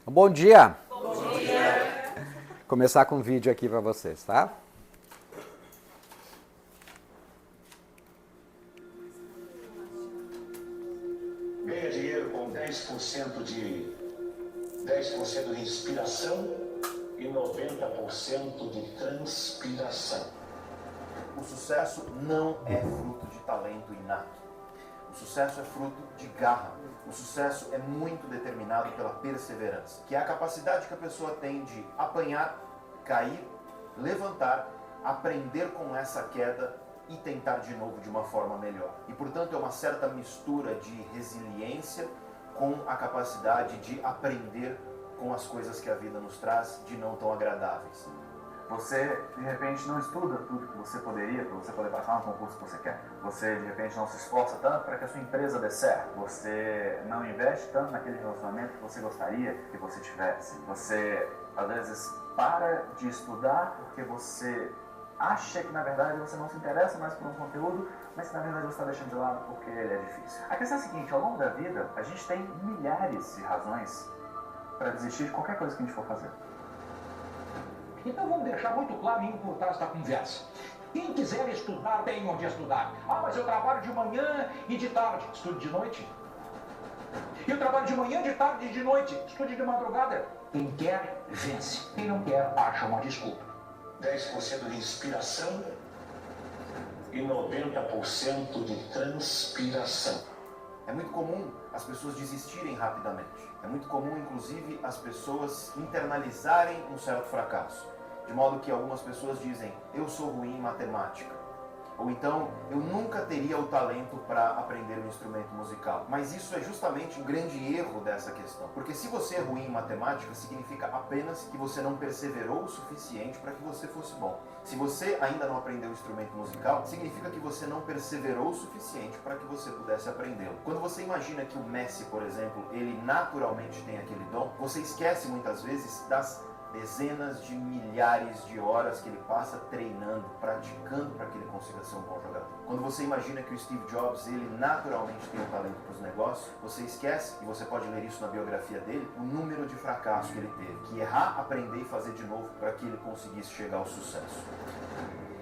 Bom dia! Bom dia! Começar com um vídeo aqui para vocês, tá? Ganha dinheiro com 10% de inspiração e 90% de transpiração. O sucesso não é fruto de talento inato. O sucesso é fruto de garra. O sucesso é muito determinado pela perseverança, que é a capacidade que a pessoa tem de apanhar, cair, levantar, aprender com essa queda e tentar de novo de uma forma melhor. E, portanto, é uma certa mistura de resiliência com a capacidade de aprender com as coisas que a vida nos traz de não tão agradáveis. Você, de repente, não estuda tudo que você poderia para você poder passar no concurso que você quer. Você, de repente, não se esforça tanto para que a sua empresa dê certo. Você não investe tanto naquele relacionamento que você gostaria que você tivesse. Você, às vezes, para de estudar porque você acha que, na verdade, você não se interessa mais por um conteúdo, mas que, na verdade, você está deixando de lado porque ele é difícil. A questão é a seguinte: ao longo da vida, a gente tem milhares de razões para desistir de qualquer coisa que a gente for fazer. Então vamos deixar muito claro e encurtar esta conversa. Quem quiser estudar, tem onde estudar. Ah, mas eu trabalho de manhã e de tarde. Estude de noite. Eu trabalho de manhã, de tarde e de noite. Estude de madrugada. Quem quer, vence. Quem não quer, acha uma desculpa. 10% de inspiração e 90% de transpiração. É muito comum as pessoas desistirem rapidamente. É muito comum, inclusive, as pessoas internalizarem um certo fracasso. De modo que algumas pessoas dizem: eu sou ruim em matemática. Ou então, eu nunca teria o talento para aprender um instrumento musical. Mas isso é justamente um grande erro dessa questão. Porque se você é ruim em matemática, significa apenas que você não perseverou o suficiente para que você fosse bom. Se você ainda não aprendeu um instrumento musical, significa que você não perseverou o suficiente para que você pudesse aprendê-lo. Quando você imagina que o Messi, por exemplo, ele naturalmente tem aquele dom, você esquece muitas vezes das dezenas de milhares de horas que ele passa treinando, praticando para que ele consiga ser um bom jogador. Quando você imagina que o Steve Jobs, ele naturalmente tem um talento para os negócios, você esquece, e você pode ler isso na biografia dele, o número de fracassos que ele teve. Que errar, aprender e fazer de novo para que ele conseguisse chegar ao sucesso.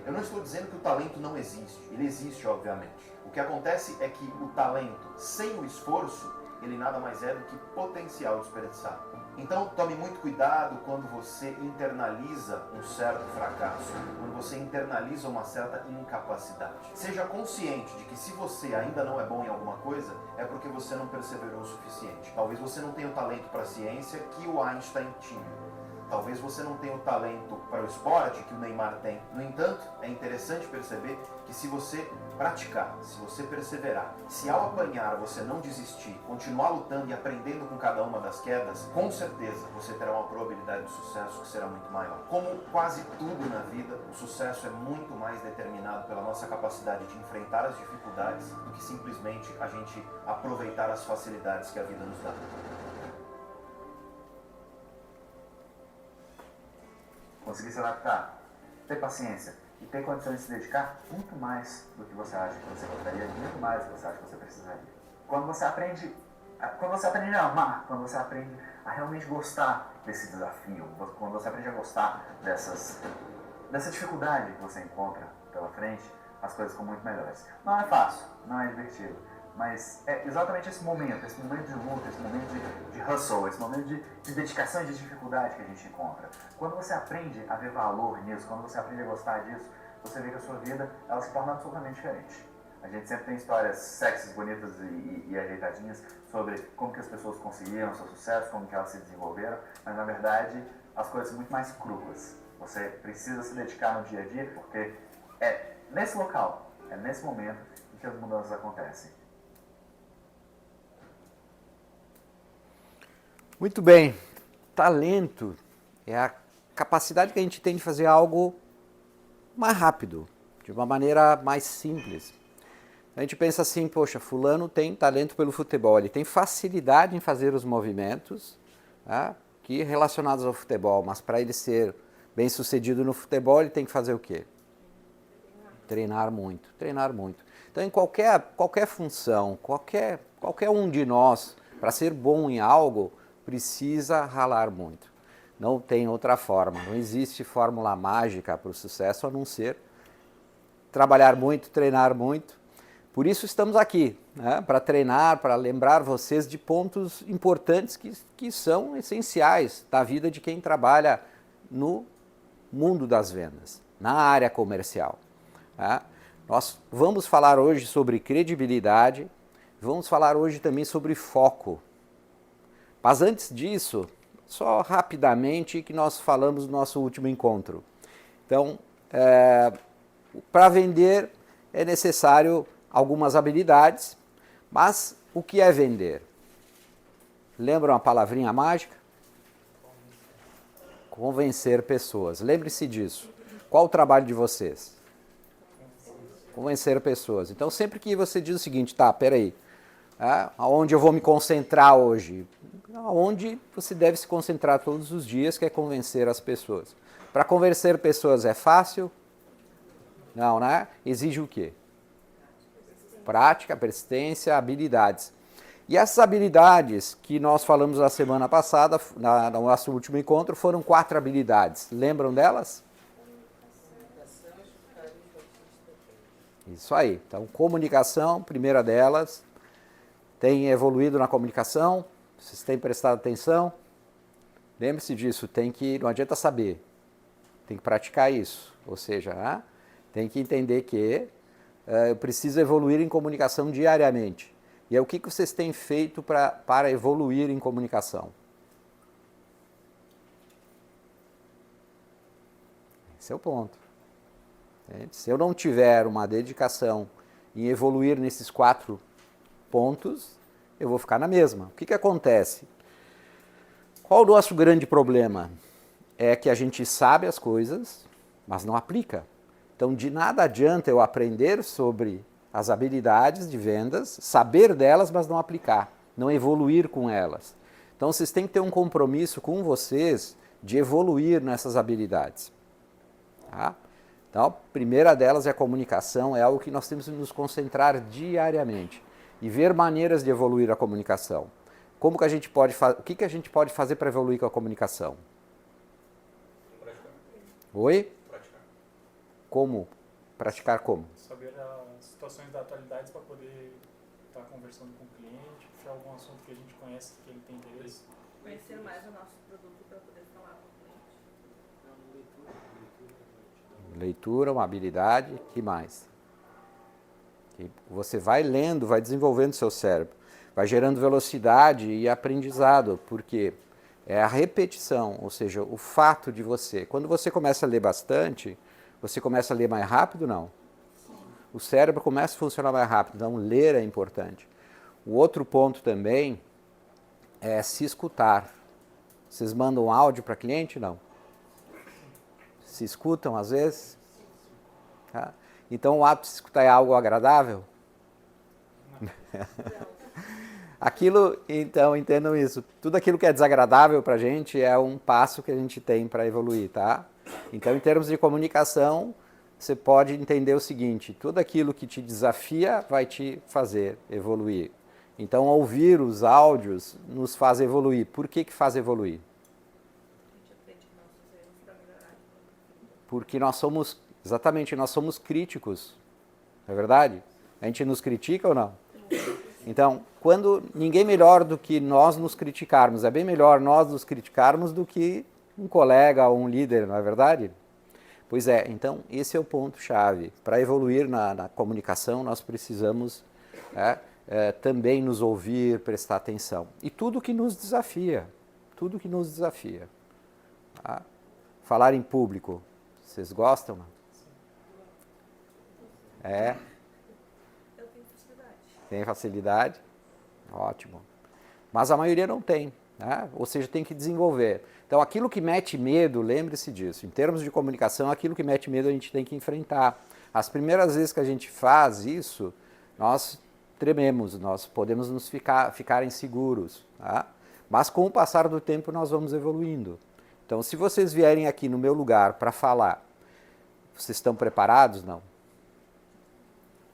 Eu não estou dizendo que o talento não existe. Ele existe, obviamente. O que acontece é que o talento, sem o esforço, ele nada mais é do que potencial desperdiçado. Então, tome muito cuidado quando você internaliza um certo fracasso, quando você internaliza uma certa incapacidade. Seja consciente de que se você ainda não é bom em alguma coisa, é porque você não perseverou o suficiente. Talvez você não tenha o talento para a ciência que o Einstein tinha. Talvez você não tenha o talento para o esporte que o Neymar tem. No entanto, é interessante perceber que se você praticar, se você perseverar, se ao apanhar você não desistir, continuar lutando e aprendendo com cada uma das quedas, com certeza você terá uma probabilidade de sucesso que será muito maior. Como quase tudo na vida, o sucesso é muito mais determinado pela nossa capacidade de enfrentar as dificuldades do que simplesmente a gente aproveitar as facilidades que a vida nos dá. Conseguir se adaptar, ter paciência e ter condições de se dedicar muito mais do que você acha que você gostaria, muito mais do que você acha que você precisaria. Quando você aprende a amar, quando você aprende a realmente gostar desse desafio, quando você aprende a gostar dessa dificuldade que você encontra pela frente, as coisas ficam muito melhores. Não é fácil, não é divertido, mas é exatamente esse momento de luta, esse momento de hustle, esse momento de dedicação e de dificuldade que a gente encontra. Quando você aprende a ver valor nisso, quando você aprende a gostar disso, você vê que a sua vida ela se torna absolutamente diferente. A gente sempre tem histórias sexys, bonitas e ajeitadinhas sobre como que as pessoas conseguiram seu sucesso, como que elas se desenvolveram, mas na verdade as coisas são muito mais cruas. Você precisa se dedicar no dia a dia porque é nesse local, é nesse momento em que as mudanças acontecem. Muito bem. Talento é a capacidade que a gente tem de fazer algo mais rápido, de uma maneira mais simples. A gente pensa assim: poxa, fulano tem talento pelo futebol, ele tem facilidade em fazer os movimentos, tá, que relacionados ao futebol, mas para ele ser bem sucedido no futebol, ele tem que fazer o quê? Treinar muito, treinar muito. Então, em qualquer função, qualquer um de nós, para ser bom em algo, precisa ralar muito. Não tem outra forma, não existe fórmula mágica para o sucesso a não ser trabalhar muito, treinar muito. Por isso estamos aqui, né? Para treinar, para lembrar vocês de pontos importantes que são essenciais da vida de quem trabalha no mundo das vendas, na área comercial. Tá? Nós vamos falar hoje sobre credibilidade, vamos falar hoje também sobre foco. Mas antes disso, só rapidamente que nós falamos no nosso último encontro. Então, para vender é necessário algumas habilidades, mas o que é vender? Lembram a palavrinha mágica? Convencer pessoas. Lembre-se disso. Qual o trabalho de vocês? Convencer pessoas. Então, sempre que você diz o seguinte, tá, peraí, aonde eu vou me concentrar hoje? Aonde você deve se concentrar todos os dias, que é convencer as pessoas. Para convencer pessoas é fácil? Não, né? Exige o quê? Prática, persistência, habilidades. E essas habilidades que nós falamos na semana passada, no nosso último encontro, foram 4 habilidades. Lembram delas? Isso aí. Então, comunicação, primeira delas. Tem evoluído na comunicação? Vocês têm prestado atenção? Lembre-se disso, não adianta saber, tem que praticar isso. Ou seja, tem que entender que eu preciso evoluir em comunicação diariamente. E o que vocês têm feito para evoluir em comunicação? Esse é o ponto. Se eu não tiver uma dedicação em evoluir nesses 4 pontos, eu vou ficar na mesma. O que acontece? Qual o nosso grande problema? É que a gente sabe as coisas, mas não aplica. Então, de nada adianta eu aprender sobre as habilidades de vendas, saber delas, mas não aplicar, não evoluir com elas. Então, vocês têm que ter um compromisso com vocês de evoluir nessas habilidades. Tá? Então, a primeira delas é a comunicação, é algo que nós temos que nos concentrar diariamente e ver maneiras de evoluir a comunicação. Como que a gente pode o que a gente pode fazer para evoluir com a comunicação? Praticar. Oi? Praticar. Como? Praticar como? Saber as situações da atualidade para poder estar conversando com o cliente, puxar algum assunto que a gente conhece, que ele tem interesse. Conhecer mais o nosso produto para poder falar com o cliente. Leitura, uma habilidade, que mais? Que você vai lendo, vai desenvolvendo seu cérebro, vai gerando velocidade e aprendizado, porque é a repetição, ou seja, o fato de você. Quando você começa a ler bastante, você começa a ler mais rápido, não? Sim. O cérebro começa a funcionar mais rápido, então ler é importante. O outro ponto também é se escutar. Vocês mandam áudio para cliente, não? Se escutam às vezes? Tá? Então o ato de se escutar é algo agradável? Então entendam isso. Tudo aquilo que é desagradável para a gente é um passo que a gente tem para evoluir, tá? Então, em termos de comunicação, você pode entender o seguinte: tudo aquilo que te desafia vai te fazer evoluir. Então, ouvir os áudios nos faz evoluir. Por que faz evoluir? Porque nós somos críticos. Não é verdade? A gente nos critica ou não? Então, ninguém melhor do que nós nos criticarmos. É bem melhor nós nos criticarmos do que um colega ou um líder, não é verdade? Pois é, então esse é o ponto-chave. Para evoluir na comunicação, nós precisamos também nos ouvir, prestar atenção. E tudo que nos desafia, Tá? Falar em público, vocês gostam? É? Eu tenho facilidade. Tem facilidade? Ótimo. Mas a maioria não tem, né? Ou seja, tem que desenvolver. Então, aquilo que mete medo, lembre-se disso. Em termos de comunicação, aquilo que mete medo a gente tem que enfrentar. As primeiras vezes que a gente faz isso, nós trememos, nós podemos ficar inseguros. Tá? Mas com o passar do tempo nós vamos evoluindo. Então, se vocês vierem aqui no meu lugar para falar, vocês estão preparados? Não.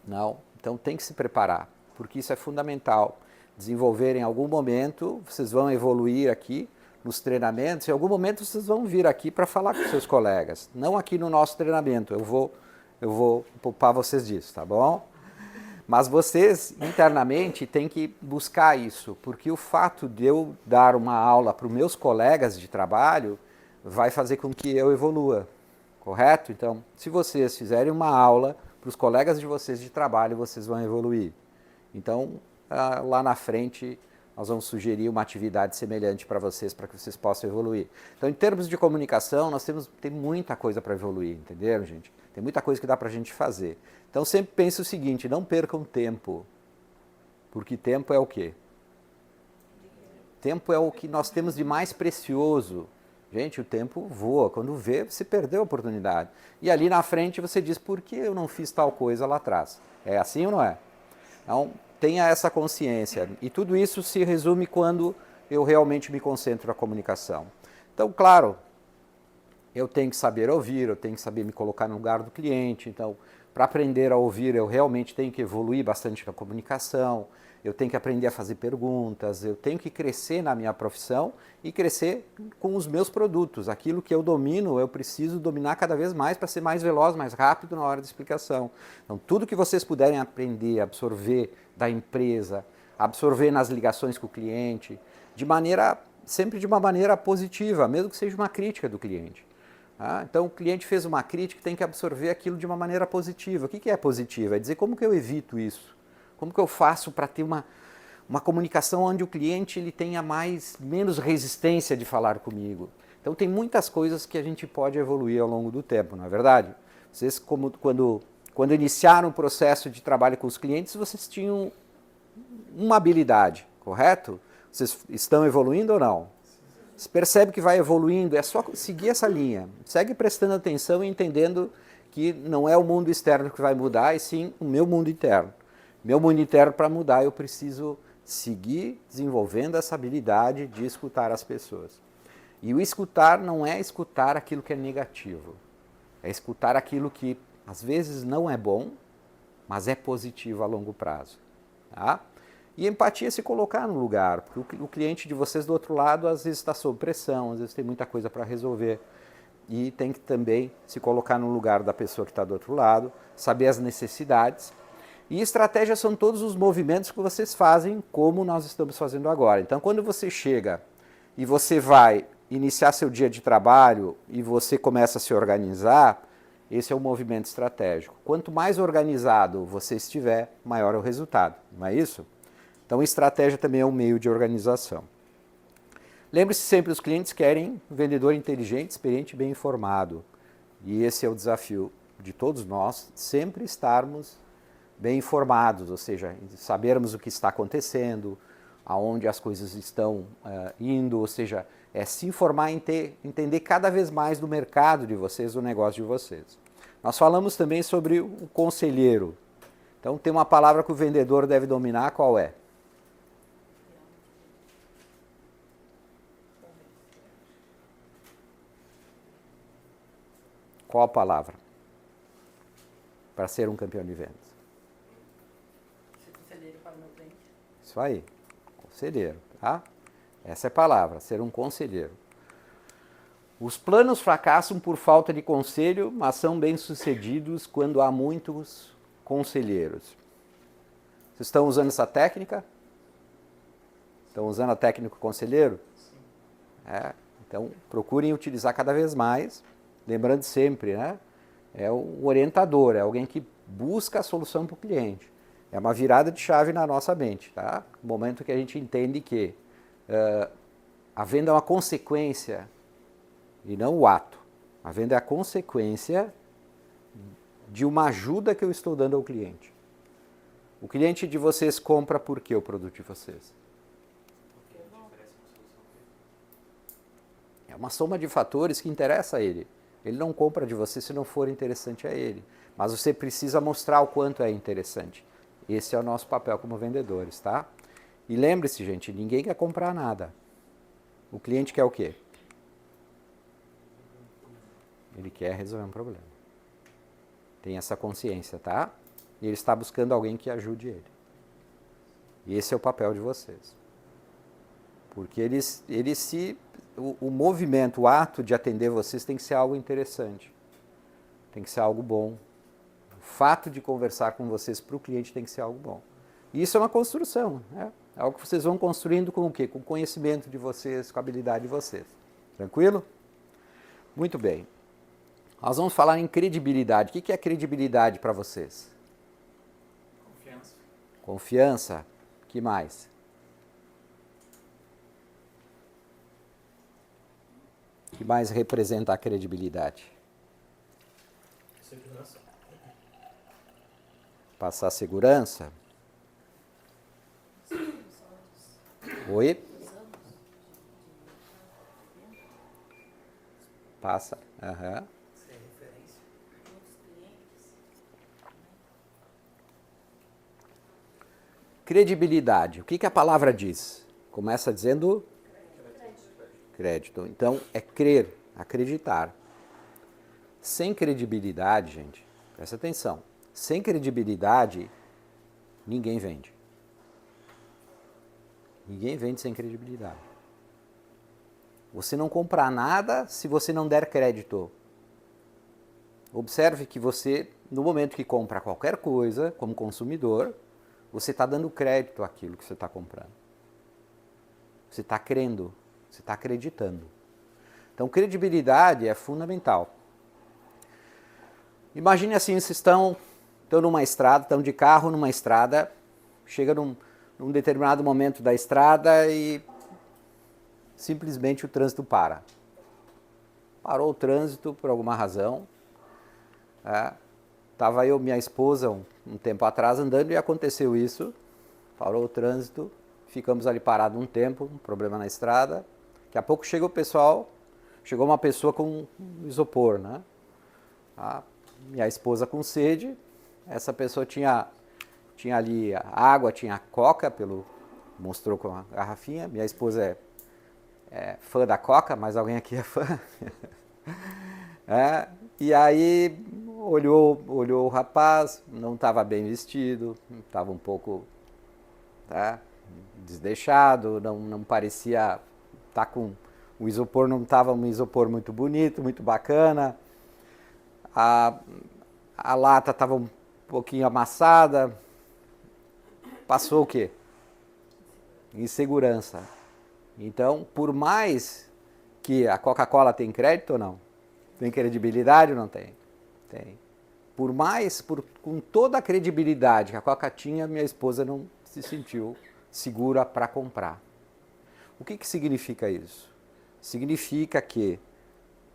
Não? Então tem que se preparar, porque isso é fundamental. desenvolver em algum momento, vocês vão evoluir aqui nos treinamentos, em algum momento vocês vão vir aqui para falar com seus colegas, não aqui no nosso treinamento, eu vou poupar vocês disso, tá bom? Mas vocês, internamente, têm que buscar isso, porque o fato de eu dar uma aula para os meus colegas de trabalho vai fazer com que eu evolua, correto? Então, se vocês fizerem uma aula para os colegas de vocês de trabalho, vocês vão evoluir. Então, lá na frente, nós vamos sugerir uma atividade semelhante para que vocês possam evoluir. Então, em termos de comunicação, tem muita coisa para evoluir, entenderam, gente? Tem muita coisa que dá para a gente fazer. Então, sempre pense o seguinte, não percam tempo, porque tempo é o quê? Tempo é o que nós temos de mais precioso. Gente, o tempo voa, quando vê, você perdeu a oportunidade. E ali na frente você diz, por que eu não fiz tal coisa lá atrás? É assim ou não é? Então, tenha essa consciência. E tudo isso se resume quando eu realmente me concentro na comunicação. Então, claro, eu tenho que saber ouvir, eu tenho que saber me colocar no lugar do cliente. Então, para aprender a ouvir, eu realmente tenho que evoluir bastante na comunicação, eu tenho que aprender a fazer perguntas, eu tenho que crescer na minha profissão e crescer com os meus produtos. Aquilo que eu domino, eu preciso dominar cada vez mais para ser mais veloz, mais rápido na hora de explicação. Então, tudo que vocês puderem aprender, absorver da empresa, absorver nas ligações com o cliente, sempre de uma maneira positiva, mesmo que seja uma crítica do cliente. Então, o cliente fez uma crítica, tem que absorver aquilo de uma maneira positiva. O que é positiva? É dizer como que eu evito isso? Como que eu faço para ter uma comunicação onde o cliente ele tenha menos resistência de falar comigo? Então, tem muitas coisas que a gente pode evoluir ao longo do tempo, não é verdade? Vocês, quando iniciaram o processo de trabalho com os clientes, vocês tinham uma habilidade, correto? Vocês estão evoluindo ou não? Você percebe que vai evoluindo, é só seguir essa linha. Segue prestando atenção e entendendo que não é o mundo externo que vai mudar, e sim o meu mundo interno. Meu mundo interno, para mudar, eu preciso seguir desenvolvendo essa habilidade de escutar as pessoas. E o escutar não é escutar aquilo que é negativo. É escutar aquilo que, às vezes, não é bom, mas é positivo a longo prazo. Tá? E empatia é se colocar no lugar, porque o cliente de vocês do outro lado às vezes está sob pressão, às vezes tem muita coisa para resolver. E tem que também se colocar no lugar da pessoa que está do outro lado, saber as necessidades. E estratégias são todos os movimentos que vocês fazem, como nós estamos fazendo agora. Então, quando você chega e você vai iniciar seu dia de trabalho e você começa a se organizar, esse é o movimento estratégico. Quanto mais organizado você estiver, maior é o resultado, não é isso? Então, estratégia também é um meio de organização. Lembre-se sempre, os clientes querem um vendedor inteligente, experiente e bem informado. E esse é o desafio de todos nós, sempre estarmos bem informados, ou seja, sabermos o que está acontecendo, aonde as coisas estão indo, ou seja, é se informar e entender cada vez mais do mercado de vocês, do negócio de vocês. Nós falamos também sobre o conselheiro. Então, tem uma palavra que o vendedor deve dominar, qual é? Qual a palavra para ser um campeão de vendas? Ser conselheiro para o meu cliente. Isso aí, conselheiro, tá? Essa é a palavra, ser um conselheiro. Os planos fracassam por falta de conselho, mas são bem-sucedidos quando há muitos conselheiros. Vocês estão usando essa técnica? Estão usando a técnica conselheiro? Sim. Então, procurem utilizar cada vez mais. Lembrando sempre, né? É o orientador, é alguém que busca a solução para o cliente. É uma virada de chave na nossa mente, tá? No momento que a gente entende que a venda é uma consequência e não o ato. A venda é a consequência de uma ajuda que eu estou dando ao cliente. O cliente de vocês compra por quê o produto de vocês? É uma soma de fatores que interessa a ele. Ele não compra de você se não for interessante a ele. Mas você precisa mostrar o quanto é interessante. Esse é o nosso papel como vendedores, tá? E lembre-se, gente, ninguém quer comprar nada. O cliente quer o quê? Ele quer resolver um problema. Tem essa consciência, tá? E ele está buscando alguém que ajude ele. E esse é o papel de vocês. Porque o movimento, o ato de atender vocês tem que ser algo interessante. Tem que ser algo bom. O fato de conversar com vocês para o cliente tem que ser algo bom. E isso é uma construção, né? É algo que vocês vão construindo com o quê? Com o conhecimento de vocês, com a habilidade de vocês. Tranquilo? Muito bem. Nós vamos falar em credibilidade. O que é credibilidade para vocês? Confiança. Confiança. O que mais? O que mais representa a credibilidade? Segurança. Passar segurança? Oi? Passa. Aham. Credibilidade. O que a palavra diz? Começa dizendo crédito. Então, é crer, acreditar. Sem credibilidade, gente, presta atenção. Sem credibilidade, ninguém vende. Ninguém vende sem credibilidade. Você não compra nada se você não der crédito. Observe que você, no momento que compra qualquer coisa, como consumidor, você está dando crédito àquilo que você está comprando. Você está crendo, você está acreditando. Então, credibilidade é fundamental. Imagine assim, vocês estão numa estrada, estão de carro numa estrada, chega num determinado momento da estrada e simplesmente o trânsito para. Parou o trânsito por alguma razão. Estava eu e minha esposa um tempo atrás andando e aconteceu isso. Parou o trânsito, ficamos ali parados um tempo, um problema na estrada. Daqui a pouco chega o pessoal, chegou uma pessoa com isopor, né? A minha esposa com sede, essa pessoa tinha ali água, tinha coca, mostrou com a garrafinha. Minha esposa é fã da coca, mas alguém aqui é fã. E aí olhou o rapaz, não estava bem vestido, estava um pouco desleixado, não parecia estar com o isopor, não estava um isopor muito bonito, muito bacana. A lata estava um pouquinho amassada. Passou o quê? Insegurança. Então, por mais que a Coca-Cola tem crédito ou não? Tem credibilidade ou não tem? Tem. Com toda a credibilidade que a Coca tinha, minha esposa não se sentiu segura para comprar. O que significa isso? Significa que,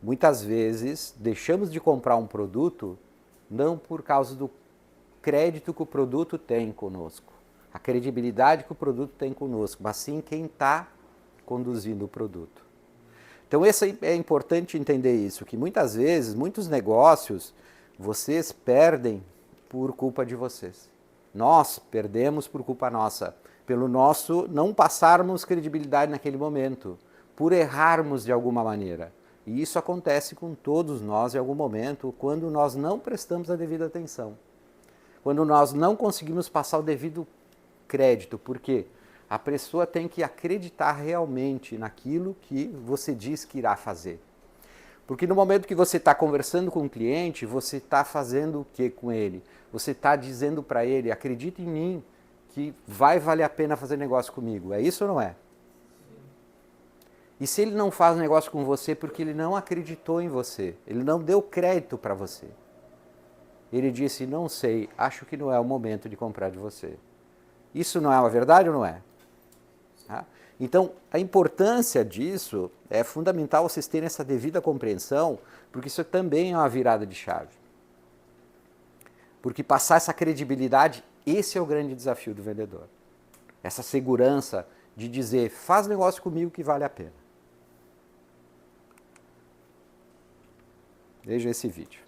muitas vezes, deixamos de comprar um produto não por causa do crédito que o produto tem conosco, a credibilidade que o produto tem conosco, mas sim quem está conduzindo o produto. Então, é importante entender isso, que muitas vezes, muitos negócios, vocês perdem por culpa de vocês. Nós perdemos por culpa nossa, pelo nosso não passarmos credibilidade naquele momento, por errarmos de alguma maneira. E isso acontece com todos nós em algum momento, quando nós não prestamos a devida atenção. Quando nós não conseguimos passar o devido crédito, porque a pessoa tem que acreditar realmente naquilo que você diz que irá fazer. Porque no momento que você está conversando com o cliente, você está fazendo o que com ele? Você está dizendo para ele, acredita em mim, que vai valer a pena fazer negócio comigo. É isso ou não é? E se ele não faz negócio com você porque ele não acreditou em você, ele não deu crédito para você. Ele disse, não sei, acho que não é o momento de comprar de você. Isso não é uma verdade ou não é? Então, a importância disso é fundamental vocês terem essa devida compreensão, porque isso também é uma virada de chave. Porque passar essa credibilidade, esse é o grande desafio do vendedor. Essa segurança de dizer, faz negócio comigo que vale a pena. Veja esse vídeo.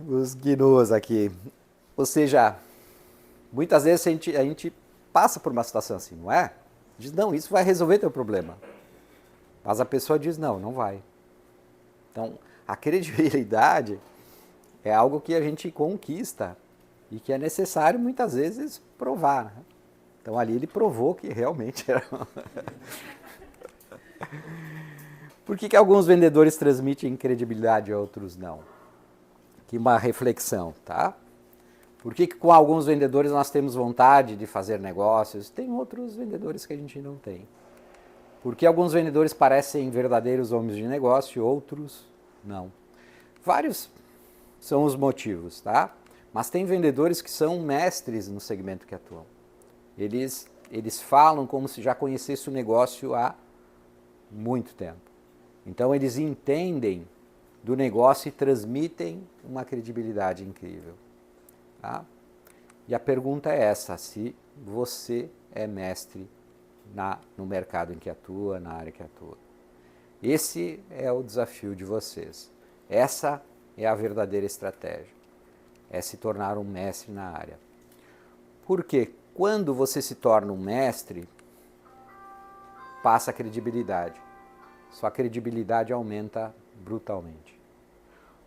Os gnus aqui. Ou seja, muitas vezes a gente passa por uma situação assim, não é? Diz, não, isso vai resolver teu problema. Mas a pessoa diz, não, não vai. Então, a credibilidade é algo que a gente conquista e que é necessário, muitas vezes, provar. Né? Então, ali ele provou que realmente era... Por que alguns vendedores transmitem credibilidade e outros não? Aqui uma reflexão, tá? Por que com alguns vendedores nós temos vontade de fazer negócios? Tem outros vendedores que a gente não tem. Por que alguns vendedores parecem verdadeiros homens de negócio e outros não? Vários são os motivos, tá? Mas tem vendedores que são mestres no segmento que atuam. Eles falam como se já conhecesse o negócio há muito tempo. Então eles entendem do negócio e transmitem uma credibilidade incrível. Tá? E a pergunta é essa, se você é mestre no mercado em que atua, na área que atua. Esse é o desafio de vocês. Essa é a verdadeira estratégia. É se tornar um mestre na área. Porque quando você se torna um mestre, passa a credibilidade. Sua credibilidade aumenta brutalmente.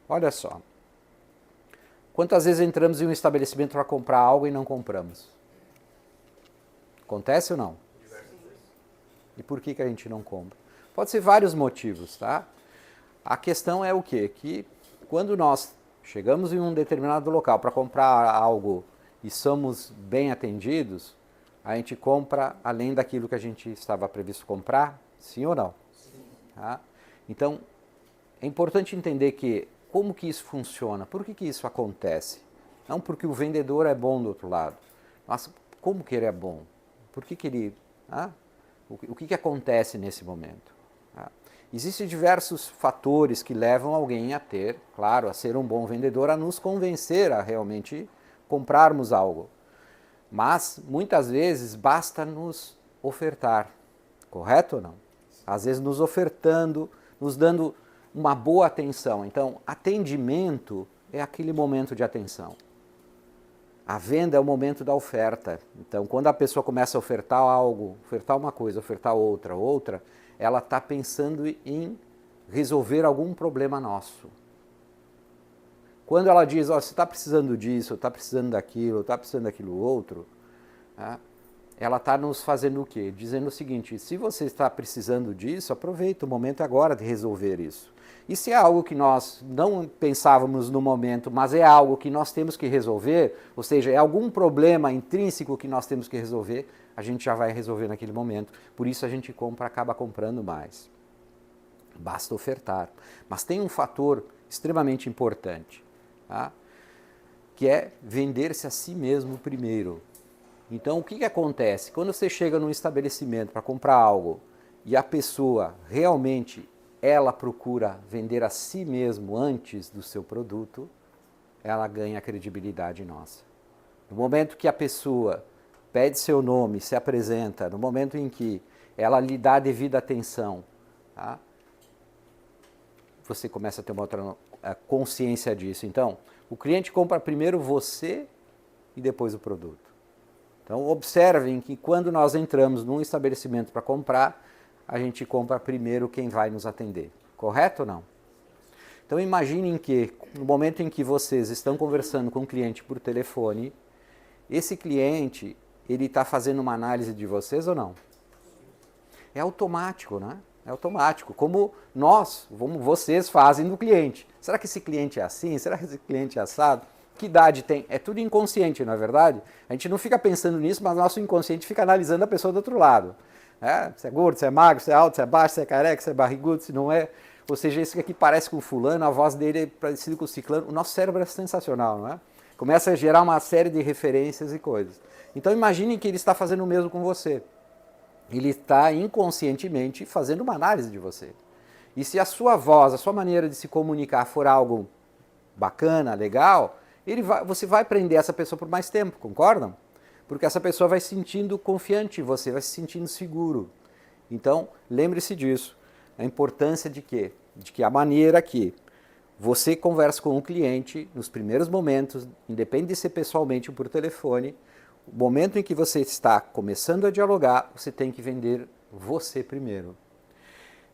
Olha só. Quantas vezes entramos em um estabelecimento para comprar algo e não compramos? Acontece ou não? E por que a gente não compra? Pode ser vários motivos, tá? A questão é o quê? Que quando nós chegamos em um determinado local para comprar algo e somos bem atendidos, a gente compra além daquilo que a gente estava previsto comprar, sim ou não? Sim. Tá? Então, é importante entender que como que isso funciona, por que isso acontece? Não porque o vendedor é bom do outro lado, mas como que ele é bom? Por que ele... O que acontece nesse momento? Existem diversos fatores que levam alguém a ter, claro, a ser um bom vendedor, a nos convencer a realmente comprarmos algo. Mas, muitas vezes, basta nos ofertar, correto ou não? Às vezes nos ofertando, nos dando uma boa atenção. Então, atendimento é aquele momento de atenção. A venda é o momento da oferta. Então, quando a pessoa começa a ofertar algo, ofertar uma coisa, ofertar outra, ela está pensando em resolver algum problema nosso. Quando ela diz, você está precisando disso, está precisando daquilo, está precisando daquilo outro, ela está nos fazendo o quê? Dizendo o seguinte, se você está precisando disso, aproveita, o momento é agora de resolver isso. E se é algo que nós não pensávamos no momento, mas é algo que nós temos que resolver, ou seja, é algum problema intrínseco que nós temos que resolver, a gente já vai resolver naquele momento. Por isso a gente acaba comprando mais. Basta ofertar. Mas tem um fator extremamente importante, tá? Que é vender-se a si mesmo primeiro. Então, o que acontece? Quando você chega num estabelecimento para comprar algo e a pessoa realmente ela procura vender a si mesmo antes do seu produto, ela ganha credibilidade nossa. No momento que a pessoa pede seu nome, se apresenta, no momento em que ela lhe dá a devida atenção, tá? Você começa a ter uma outra consciência disso. Então, o cliente compra primeiro você e depois o produto. Então, observem que quando nós entramos num estabelecimento para comprar, a gente compra primeiro quem vai nos atender. Correto ou não? Então, imaginem que no momento em que vocês estão conversando com um cliente por telefone, esse cliente, ele está fazendo uma análise de vocês ou não? É automático, né? É automático, como vocês fazem do cliente. Será que esse cliente é assim? Será que esse cliente é assado? Que idade tem? É tudo inconsciente, não é verdade? A gente não fica pensando nisso, mas nosso inconsciente fica analisando a pessoa do outro lado. Se é gordo, se é magro, se é alto, se é baixo, se é careca, se é barrigudo, se não é. Ou seja, esse aqui parece com o fulano, a voz dele é parecida com o ciclano. O nosso cérebro é sensacional, não é? Começa a gerar uma série de referências e coisas. Então imagine que ele está fazendo o mesmo com você. Ele está inconscientemente fazendo uma análise de você. E se a sua voz, a sua maneira de se comunicar for algo bacana, legal, você vai prender essa pessoa por mais tempo, concordam? Porque essa pessoa vai se sentindo confiante em você, vai se sentindo seguro. Então, lembre-se disso. A importância de quê? de que a maneira que você conversa com o cliente nos primeiros momentos, independente de ser pessoalmente ou por telefone, o momento em que você está começando a dialogar, você tem que vender você primeiro.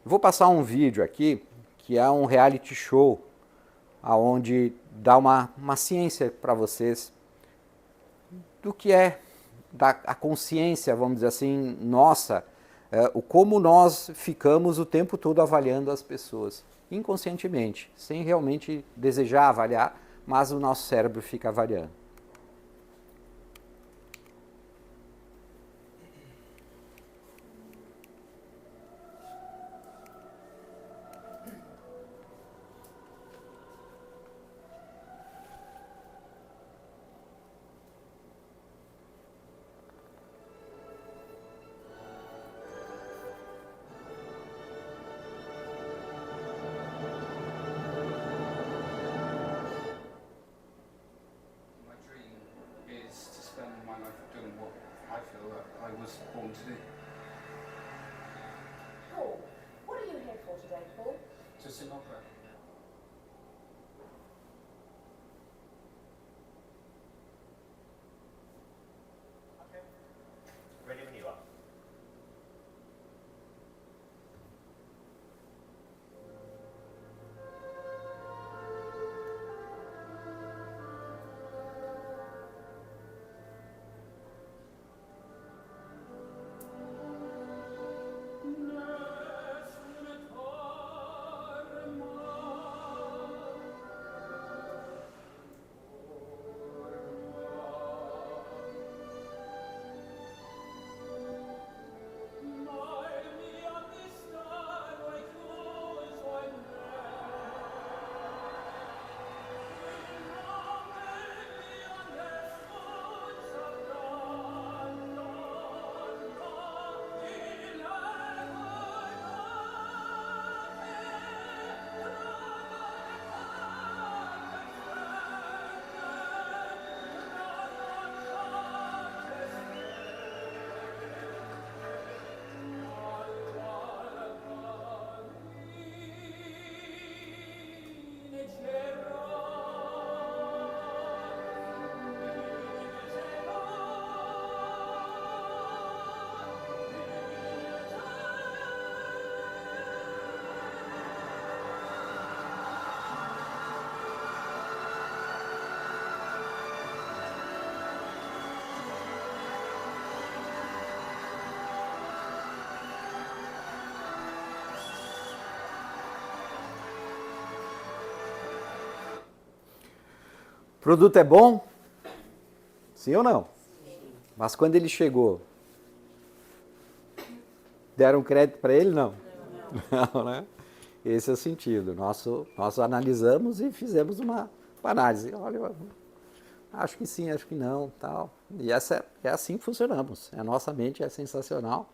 Vou passar um vídeo aqui, que é um reality show, onde dá uma ciência para vocês do que é a consciência, vamos dizer assim, nossa, o como nós ficamos o tempo todo avaliando as pessoas, inconscientemente, sem realmente desejar avaliar, mas o nosso cérebro fica avaliando. My dream is to spend my life doing what I feel that I was born to do. Paul, what are you here for today, Paul? To sing opera. Ready when you are. O produto é bom? Sim ou não? Sim. Mas quando ele chegou, deram crédito para ele? Não. Não, né? Esse é o sentido. Nós analisamos e fizemos uma análise. Olha, acho que sim, acho que não, tal. E é assim que funcionamos. A nossa mente é sensacional,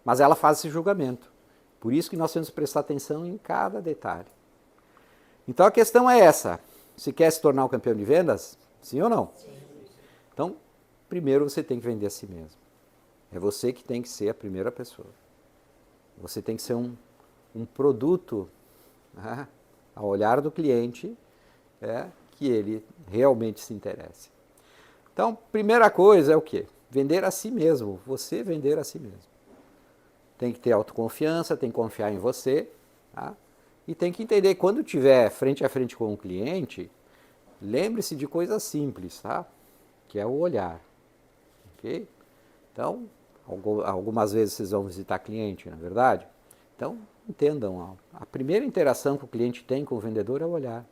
mas ela faz esse julgamento. Por isso que nós temos que prestar atenção em cada detalhe. Então a questão é essa. Se quer se tornar um campeão de vendas? Sim ou não? Sim. Então, primeiro você tem que vender a si mesmo. É você que tem que ser a primeira pessoa. Você tem que ser um produto, né, ao olhar do cliente, que ele realmente se interesse. Então, primeira coisa é o quê? Vender a si mesmo. Você vender a si mesmo. Tem que ter autoconfiança, tem que confiar em você, tá? E tem que entender, quando estiver frente a frente com o cliente, lembre-se de coisas simples, tá? Que é o olhar, ok? Então, algumas vezes vocês vão visitar cliente, não é verdade? Então, entendam, a primeira interação que o cliente tem com o vendedor é o olhar.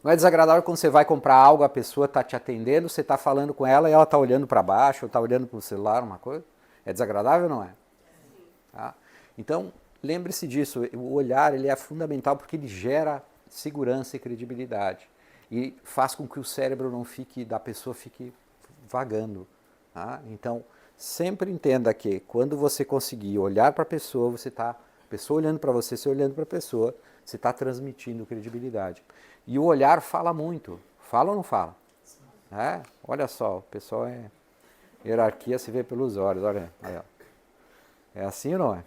Não é desagradável quando você vai comprar algo, a pessoa está te atendendo, você está falando com ela e ela está olhando para baixo, ou está olhando para o celular, uma coisa? É desagradável ou não é? Tá? Então, lembre-se disso, o olhar ele é fundamental porque ele gera segurança e credibilidade e faz com que o cérebro da pessoa fique vagando. Tá? Então, sempre entenda que quando você conseguir olhar para a pessoa olhando para você, você olhando para a pessoa, você está transmitindo credibilidade. E o olhar fala muito. Fala ou não fala? Olha só, o pessoal hierarquia se vê pelos olhos, olha aí, ó. É assim ou não é?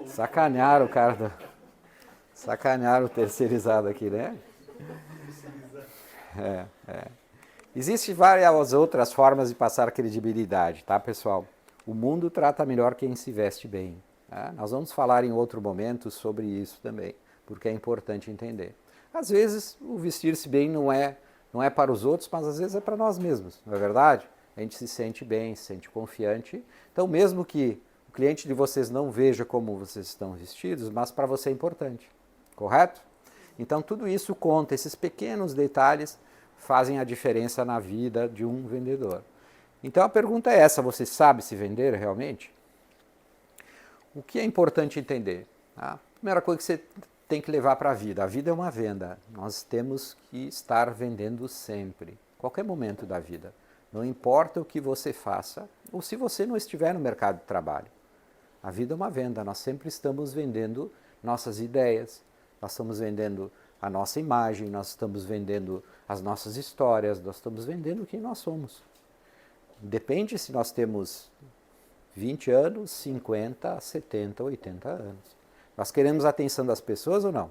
Sacanearam o cara do... Sacanearam o terceirizado aqui, né? Existem várias outras formas de passar credibilidade, tá, pessoal? O mundo trata melhor quem se veste bem. Tá? Nós vamos falar em outro momento sobre isso também, porque é importante entender. Às vezes, o vestir-se bem não é para os outros, mas às vezes é para nós mesmos, não é verdade? A gente se sente bem, se sente confiante. Então, mesmo que o cliente de vocês não veja como vocês estão vestidos, mas para você é importante, correto? Então, tudo isso conta, esses pequenos detalhes fazem a diferença na vida de um vendedor. Então, a pergunta é essa, você sabe se vender realmente? O que é importante entender? A primeira coisa que você tem que levar para a vida é uma venda. Nós temos que estar vendendo sempre, qualquer momento da vida. Não importa o que você faça, ou se você não estiver no mercado de trabalho. A vida é uma venda, nós sempre estamos vendendo nossas ideias, nós estamos vendendo a nossa imagem, nós estamos vendendo as nossas histórias, nós estamos vendendo quem nós somos. Depende se nós temos 20 anos, 50, 70, 80 anos. Nós queremos a atenção das pessoas ou não?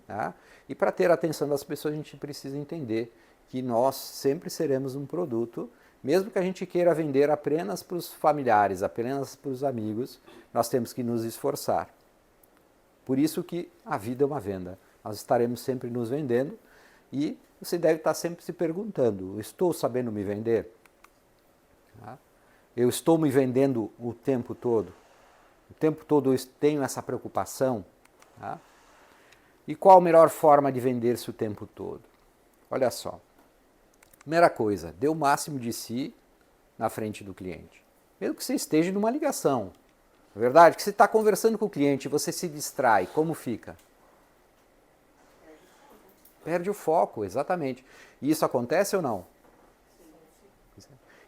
Tá? E para ter a atenção das pessoas, a gente precisa entender que nós sempre seremos um produto, mesmo que a gente queira vender apenas para os familiares, apenas para os amigos, nós temos que nos esforçar. Por isso que a vida é uma venda. Nós estaremos sempre nos vendendo e você deve estar sempre se perguntando, estou sabendo me vender? Tá? Eu estou me vendendo o tempo todo? O tempo todo eu tenho essa preocupação? Tá? E qual a melhor forma de vender-se o tempo todo? Olha só. Primeira coisa, dê o máximo de si na frente do cliente. Mesmo que você esteja numa ligação. É verdade que você está conversando com o cliente e você se distrai, como fica? Perde o foco, exatamente. E isso acontece ou não?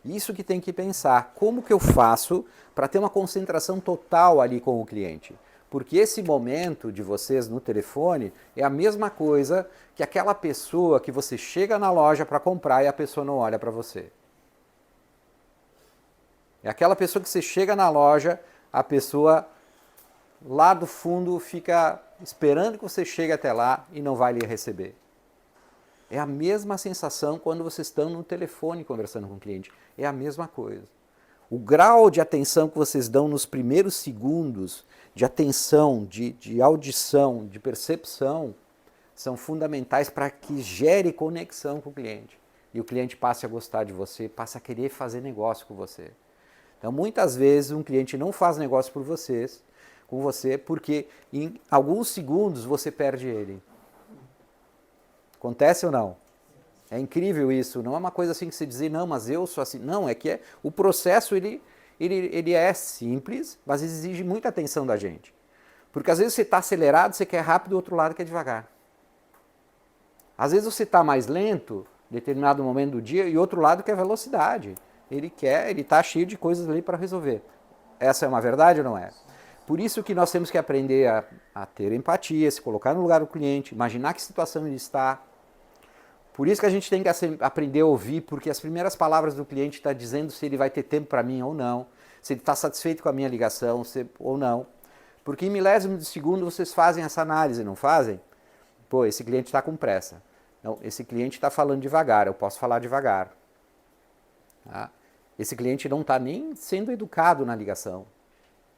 Isso que tem que pensar. Como que eu faço para ter uma concentração total ali com o cliente? Porque esse momento de vocês no telefone é a mesma coisa que aquela pessoa que você chega na loja para comprar e a pessoa não olha para você. É aquela pessoa que você chega na loja, a pessoa lá do fundo fica esperando que você chegue até lá e não vai lhe receber. É a mesma sensação quando vocês estão no telefone conversando com o cliente. É a mesma coisa. O grau de atenção que vocês dão nos primeiros segundos, de atenção, de audição, de percepção, são fundamentais para que gere conexão com o cliente. E o cliente passe a gostar de você, passe a querer fazer negócio com você. Então, muitas vezes, um cliente não faz negócio com você, porque em alguns segundos você perde ele. Acontece ou não? É incrível isso, não é uma coisa assim que você diz, não, mas eu sou assim. Não, é que o processo ele é simples, mas exige muita atenção da gente. Porque às vezes você está acelerado, você quer rápido, o outro lado quer devagar. Às vezes você está mais lento, em determinado momento do dia, e o outro lado quer velocidade. Ele está cheio de coisas ali para resolver. Essa é uma verdade ou não é? Por isso que nós temos que aprender a ter empatia, se colocar no lugar do cliente, imaginar que situação ele está. Por isso que a gente tem que aprender a ouvir, porque as primeiras palavras do cliente estão dizendo se ele vai ter tempo para mim ou não, se ele está satisfeito com a minha ligação ou não. Porque em milésimos de segundo vocês fazem essa análise, não fazem? Pô, esse cliente está com pressa. Não, esse cliente está falando devagar, eu posso falar devagar. Tá? Esse cliente não está nem sendo educado na ligação.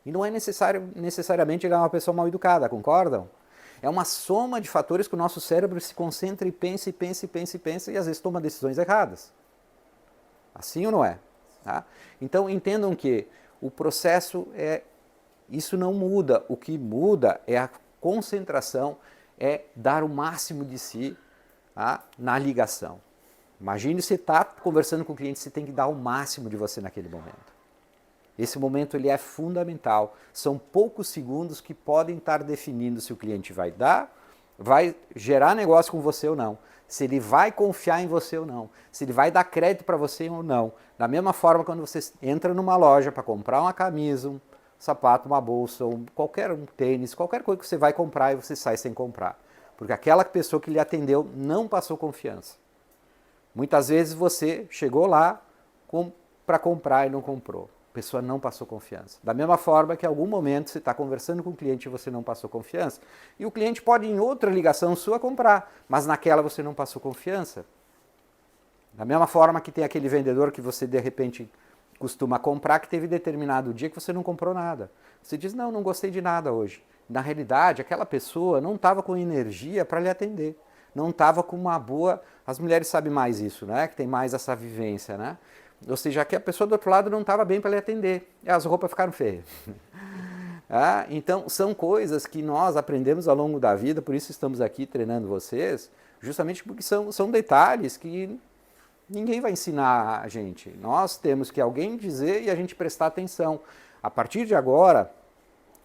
E não é necessariamente ele é uma pessoa mal educada, concordam? É uma soma de fatores que o nosso cérebro se concentra e pensa, e às vezes toma decisões erradas. Assim ou não é? Tá? Então entendam que o processo isso não muda. O que muda é a concentração, é dar o máximo de si na ligação. Imagine você está conversando com o cliente, você tem que dar o máximo de você naquele momento. Esse momento ele é fundamental. São poucos segundos que podem estar definindo se o cliente vai gerar negócio com você ou não. Se ele vai confiar em você ou não. Se ele vai dar crédito para você ou não. Da mesma forma, quando você entra numa loja para comprar uma camisa, um sapato, uma bolsa, um tênis, qualquer coisa que você vai comprar e você sai sem comprar. Porque aquela pessoa que lhe atendeu não passou confiança. Muitas vezes você chegou lá para comprar e não comprou. pessoa não passou confiança. Da mesma forma que em algum momento você está conversando com o cliente e você não passou confiança, e o cliente pode em outra ligação sua comprar, mas naquela você não passou confiança. Da mesma forma que tem aquele vendedor que você de repente costuma comprar, que teve determinado dia que você não comprou nada. Você diz, não gostei de nada hoje. Na realidade, aquela pessoa não estava com energia para lhe atender. Não estava com uma boa... As mulheres sabem mais isso, né? Que tem mais essa vivência, né? Ou seja, que a pessoa do outro lado não estava bem para lhe atender. E as roupas ficaram feias. Então, são coisas que nós aprendemos ao longo da vida, por isso estamos aqui treinando vocês, justamente porque são detalhes que ninguém vai ensinar a gente. Nós temos que alguém dizer e a gente prestar atenção. A partir de agora,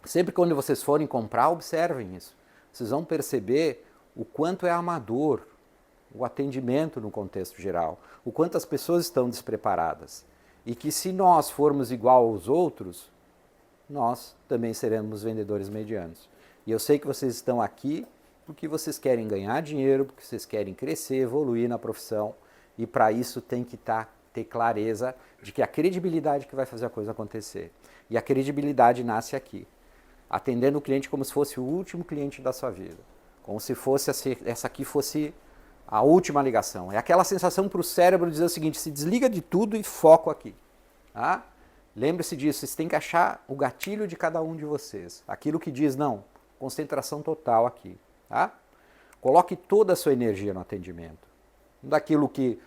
sempre quando vocês forem comprar, observem isso. Vocês vão perceber o quanto é amador o atendimento no contexto geral, o quanto as pessoas estão despreparadas. E que se nós formos igual aos outros, nós também seremos vendedores medianos. E eu sei que vocês estão aqui porque vocês querem ganhar dinheiro, porque vocês querem crescer, evoluir na profissão, e para isso tem que ter clareza de que a credibilidade que vai fazer a coisa acontecer. E a credibilidade nasce aqui, atendendo o cliente como se fosse o último cliente da sua vida, como se fosse essa aqui fosse a última ligação. É aquela sensação para o cérebro dizer o seguinte, se desliga de tudo e foco aqui. Tá? Lembre-se disso, vocês têm que achar o gatilho de cada um de vocês. Aquilo que diz, não, concentração total aqui. Tá? Coloque toda a sua energia no atendimento. Daquilo que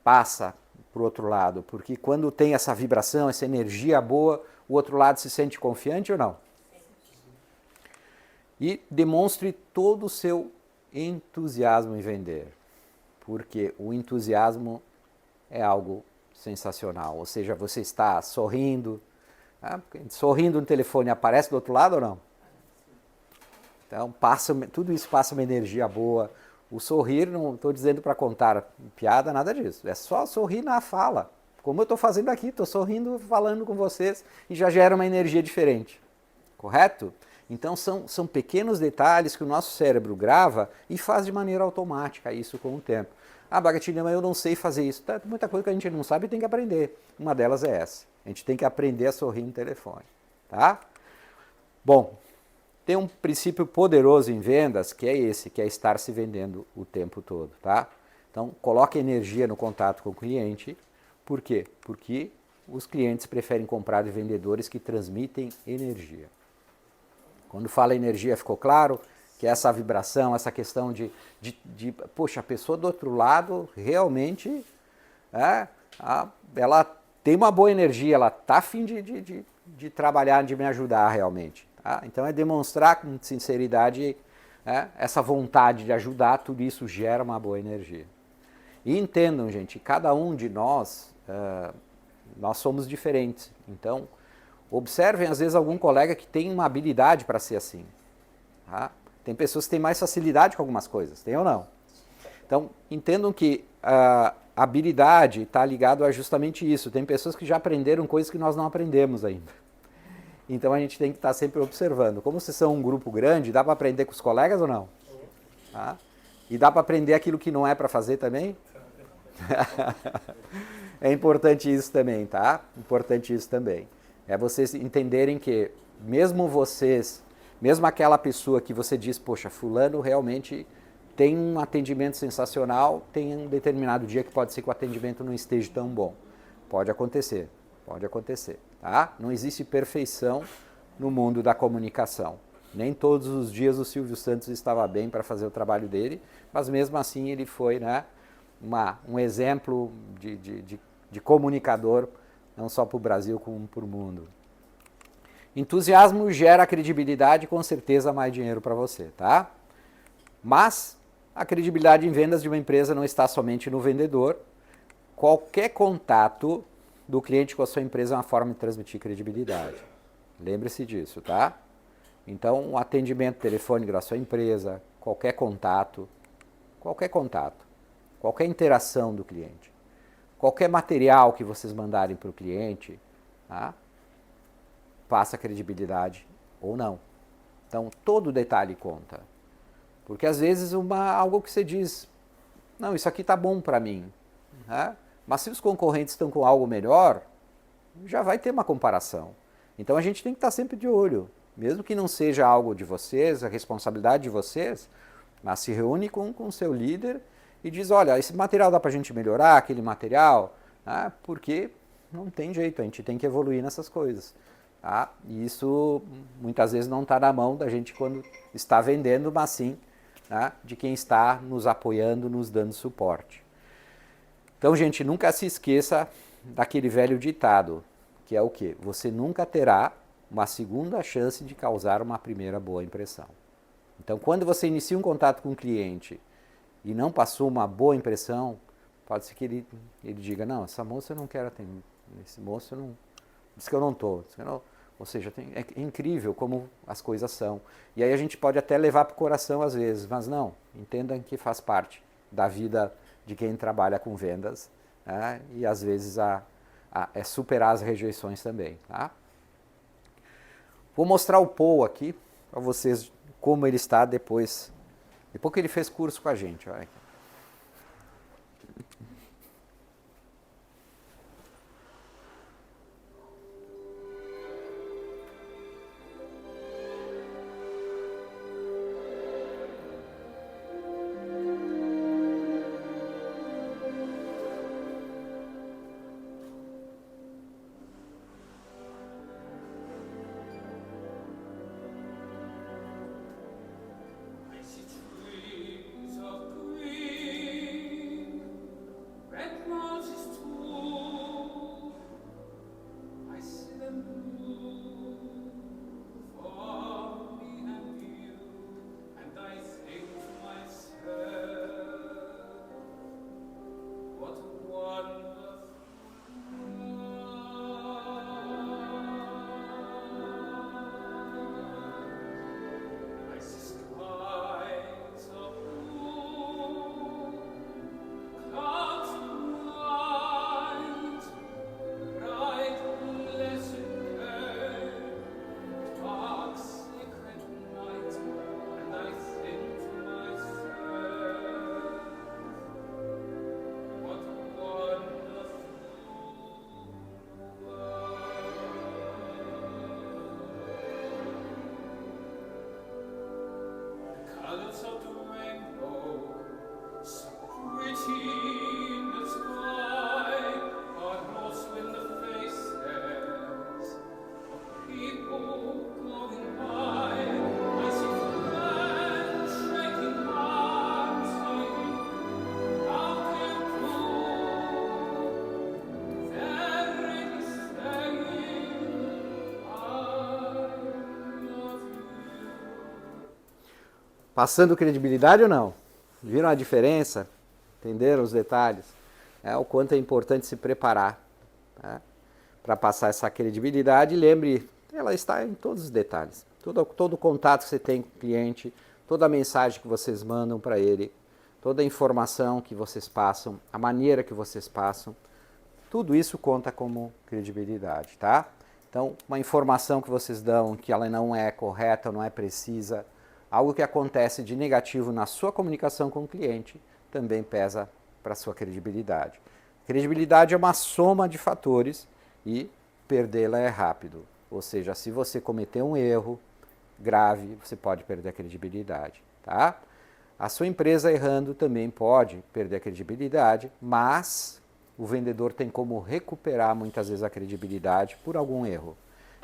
passa para o outro lado, porque quando tem essa vibração, essa energia boa, o outro lado se sente confiante ou não? E demonstre todo o seu entusiasmo em vender, porque o entusiasmo é algo sensacional, ou seja, você está sorrindo, sorrindo no telefone, aparece do outro lado ou não? Então, tudo isso passa uma energia boa. O sorrir, não estou dizendo para contar piada, nada disso, é só sorrir na fala, como eu estou fazendo aqui, estou sorrindo, falando com vocês, e já gera uma energia diferente, correto? Então são pequenos detalhes que o nosso cérebro grava e faz de maneira automática isso com o tempo. Bagatilha, mas eu não sei fazer isso. Tá, muita coisa que a gente não sabe e tem que aprender. Uma delas é essa. A gente tem que aprender a sorrir no telefone. Tá? Bom, tem um princípio poderoso em vendas que é esse, que é estar se vendendo o tempo todo. Tá? Então, coloque energia no contato com o cliente. Por quê? Porque os clientes preferem comprar de vendedores que transmitem energia. Quando fala energia, ficou claro que essa vibração, essa questão de poxa, a pessoa do outro lado realmente ela tem uma boa energia, ela está a fim de trabalhar, de me ajudar realmente. Tá? Então é demonstrar com sinceridade essa vontade de ajudar, tudo isso gera uma boa energia. E entendam, gente, cada um de nós somos diferentes, então observem, às vezes, algum colega que tem uma habilidade para ser assim. Tá? Tem pessoas que têm mais facilidade com algumas coisas, tem ou não? Então, entendam que a habilidade está ligado a justamente isso. Tem pessoas que já aprenderam coisas que nós não aprendemos ainda. Então, a gente tem que estar sempre observando. Como vocês são um grupo grande, dá para aprender com os colegas ou não? Tá? E dá para aprender aquilo que não é para fazer também? É importante isso também, tá? Importante isso também. É vocês entenderem que mesmo aquela pessoa que você diz, poxa, fulano realmente tem um atendimento sensacional, tem um determinado dia que pode ser que o atendimento não esteja tão bom. Pode acontecer, tá? Não existe perfeição no mundo da comunicação. Nem todos os dias o Silvio Santos estava bem para fazer o trabalho dele, mas mesmo assim ele foi, né, um exemplo de comunicador, não só para o Brasil, como para o mundo. Entusiasmo gera credibilidade e com certeza mais dinheiro para você, tá? Mas a credibilidade em vendas de uma empresa não está somente no vendedor. Qualquer contato do cliente com a sua empresa é uma forma de transmitir credibilidade. Lembre-se disso, tá? Então, o atendimento telefônico da sua empresa, qualquer contato, qualquer interação do cliente, qualquer material que vocês mandarem para o cliente, tá? Passa credibilidade ou não. Então, todo detalhe conta. Porque às vezes algo que você diz, não, isso aqui está bom para mim. Né? Mas se os concorrentes estão com algo melhor, já vai ter uma comparação. Então a gente tem que estar sempre de olho, mesmo que não seja algo de vocês, a responsabilidade de vocês, mas se reúne com o seu líder e diz, olha, esse material dá para a gente melhorar, aquele material, né? Porque não tem jeito, a gente tem que evoluir nessas coisas. Tá? E isso muitas vezes não está na mão da gente quando está vendendo, mas sim, né, de quem está nos apoiando, nos dando suporte. Então, gente, nunca se esqueça daquele velho ditado, que é o quê? Você nunca terá uma segunda chance de causar uma primeira boa impressão. Então, quando você inicia um contato com um cliente e não passou uma boa impressão, pode ser que ele diga, não, essa moça eu não quero atender, esse moço não, diz que eu não estou, ou seja, é incrível como as coisas são. E aí a gente pode até levar para o coração às vezes, mas não, entendam que faz parte da vida de quem trabalha com vendas, né? E às vezes é superar as rejeições também. Tá? Vou mostrar o Paul aqui para vocês como ele está depois que ele fez curso com a gente. Olha aqui. Passando credibilidade ou não? Viram a diferença? Entenderam os detalhes? O quanto é importante se preparar, né, para passar essa credibilidade. Lembre, ela está em todos os detalhes. Todo o contato que você tem com o cliente, toda a mensagem que vocês mandam para ele, toda a informação que vocês passam, a maneira que vocês passam, tudo isso conta como credibilidade, tá? Então, uma informação que vocês dão que ela não é correta, não é precisa, algo que acontece de negativo na sua comunicação com o cliente também pesa para a sua credibilidade. Credibilidade é uma soma de fatores e perdê-la é rápido. Ou seja, se você cometer um erro grave, você pode perder a credibilidade. Tá? A sua empresa errando também pode perder a credibilidade, mas o vendedor tem como recuperar muitas vezes a credibilidade por algum erro.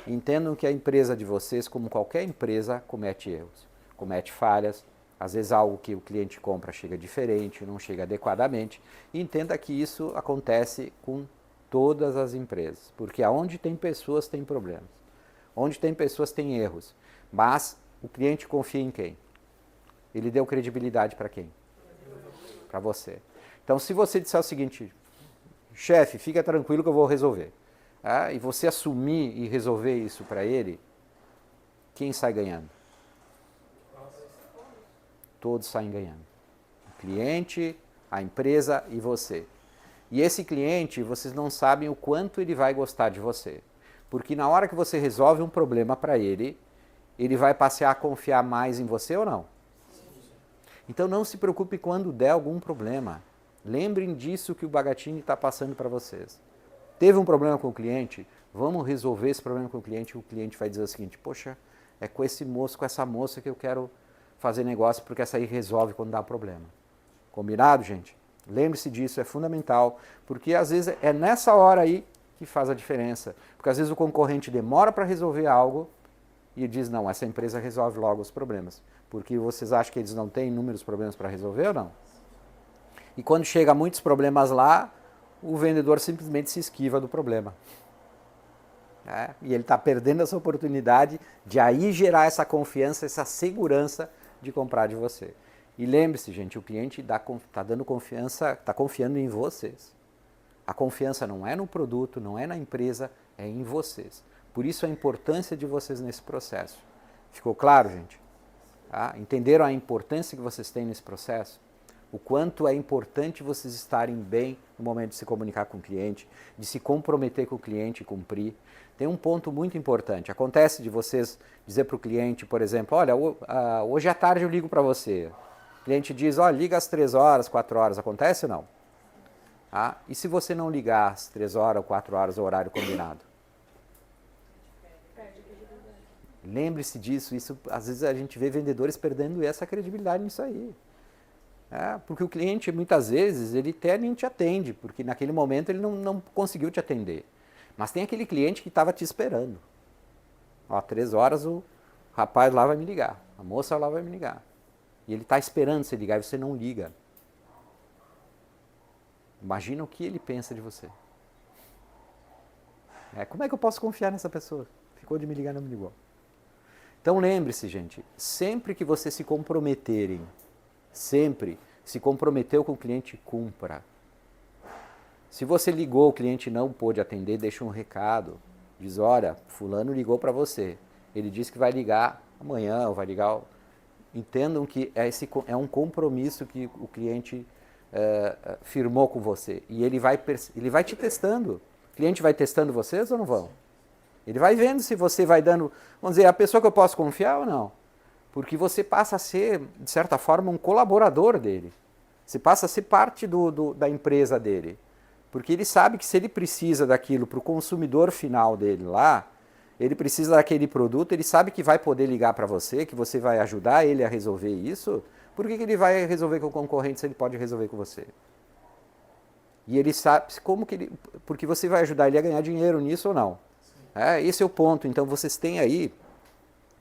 Entendam que a empresa de vocês, como qualquer empresa, comete erros, comete falhas, às vezes algo que o cliente compra chega diferente, não chega adequadamente, e entenda que isso acontece com todas as empresas, porque aonde tem pessoas tem problemas, onde tem pessoas tem erros, mas o cliente confia em quem? Ele deu credibilidade para quem? Para você. Então, se você disser o seguinte, chefe, fica tranquilo que eu vou resolver, e você assumir e resolver isso para ele, quem sai ganhando? Todos saem ganhando. O cliente, a empresa e você. E esse cliente, vocês não sabem o quanto ele vai gostar de você. Porque na hora que você resolve um problema para ele, ele vai passar a confiar mais em você ou não? Então não se preocupe quando der algum problema. Lembrem disso que o Bagatini está passando para vocês. Teve um problema com o cliente? vamos resolver esse problema com o cliente vai dizer o seguinte, poxa, é com esse moço, com essa moça que eu quero fazer negócio, porque essa aí resolve quando dá problema. Combinado, gente? Lembre-se disso, é fundamental, porque às vezes é nessa hora aí que faz a diferença. Porque às vezes o concorrente demora para resolver algo e diz, não, essa empresa resolve logo os problemas. Porque vocês acham que eles não têm inúmeros problemas para resolver ou não? E quando chega muitos problemas lá, o vendedor simplesmente se esquiva do problema. E ele está perdendo essa oportunidade de aí gerar essa confiança, essa segurança de comprar de você. E lembre-se, gente, o cliente está dando confiança, está confiando em vocês. A confiança não é no produto, não é na empresa, é em vocês. Por isso a importância de vocês nesse processo. Ficou claro, gente? Entenderam a importância que vocês têm nesse processo? O quanto é importante vocês estarem bem no momento de se comunicar com o cliente, de se comprometer com o cliente e cumprir. Tem um ponto muito importante. Acontece de vocês dizer para o cliente, por exemplo, olha, hoje à tarde eu ligo para você. O cliente diz, olha, liga às 3 horas, 4 horas. Acontece ou não? E se você não ligar às 3 horas ou 4 horas, o horário combinado? Lembre-se disso. Isso, às vezes a gente vê vendedores perdendo essa credibilidade nisso aí. Porque o cliente, muitas vezes, ele até nem te atende, porque naquele momento ele não conseguiu te atender. Mas tem aquele cliente que estava te esperando. 3 horas o rapaz lá vai me ligar, a moça lá vai me ligar. E ele está esperando você ligar e você não liga. Imagina o que ele pensa de você. Como é que eu posso confiar nessa pessoa? Ficou de me ligar, não me ligou. Então lembre-se, gente, sempre que vocês se comprometerem, sempre se comprometeu com o cliente, cumpra. Se você ligou, o cliente não pôde atender, deixa um recado. Diz, olha, fulano ligou para você. Ele disse que vai ligar amanhã, ou vai ligar... Entendam que é um compromisso que o cliente firmou com você. E ele vai te testando. O cliente vai testando vocês ou não vão? Ele vai vendo se você vai dando... Vamos dizer, a pessoa que eu posso confiar ou não? Porque você passa a ser, de certa forma, um colaborador dele. Você passa a ser parte da empresa dele. Porque ele sabe que se ele precisa daquilo para o consumidor final dele lá, ele precisa daquele produto, ele sabe que vai poder ligar para você, que você vai ajudar ele a resolver isso. Por que ele vai resolver com o concorrente se ele pode resolver com você? E ele sabe como que ele... Porque você vai ajudar ele a ganhar dinheiro nisso ou não. Esse é o ponto. Então vocês têm aí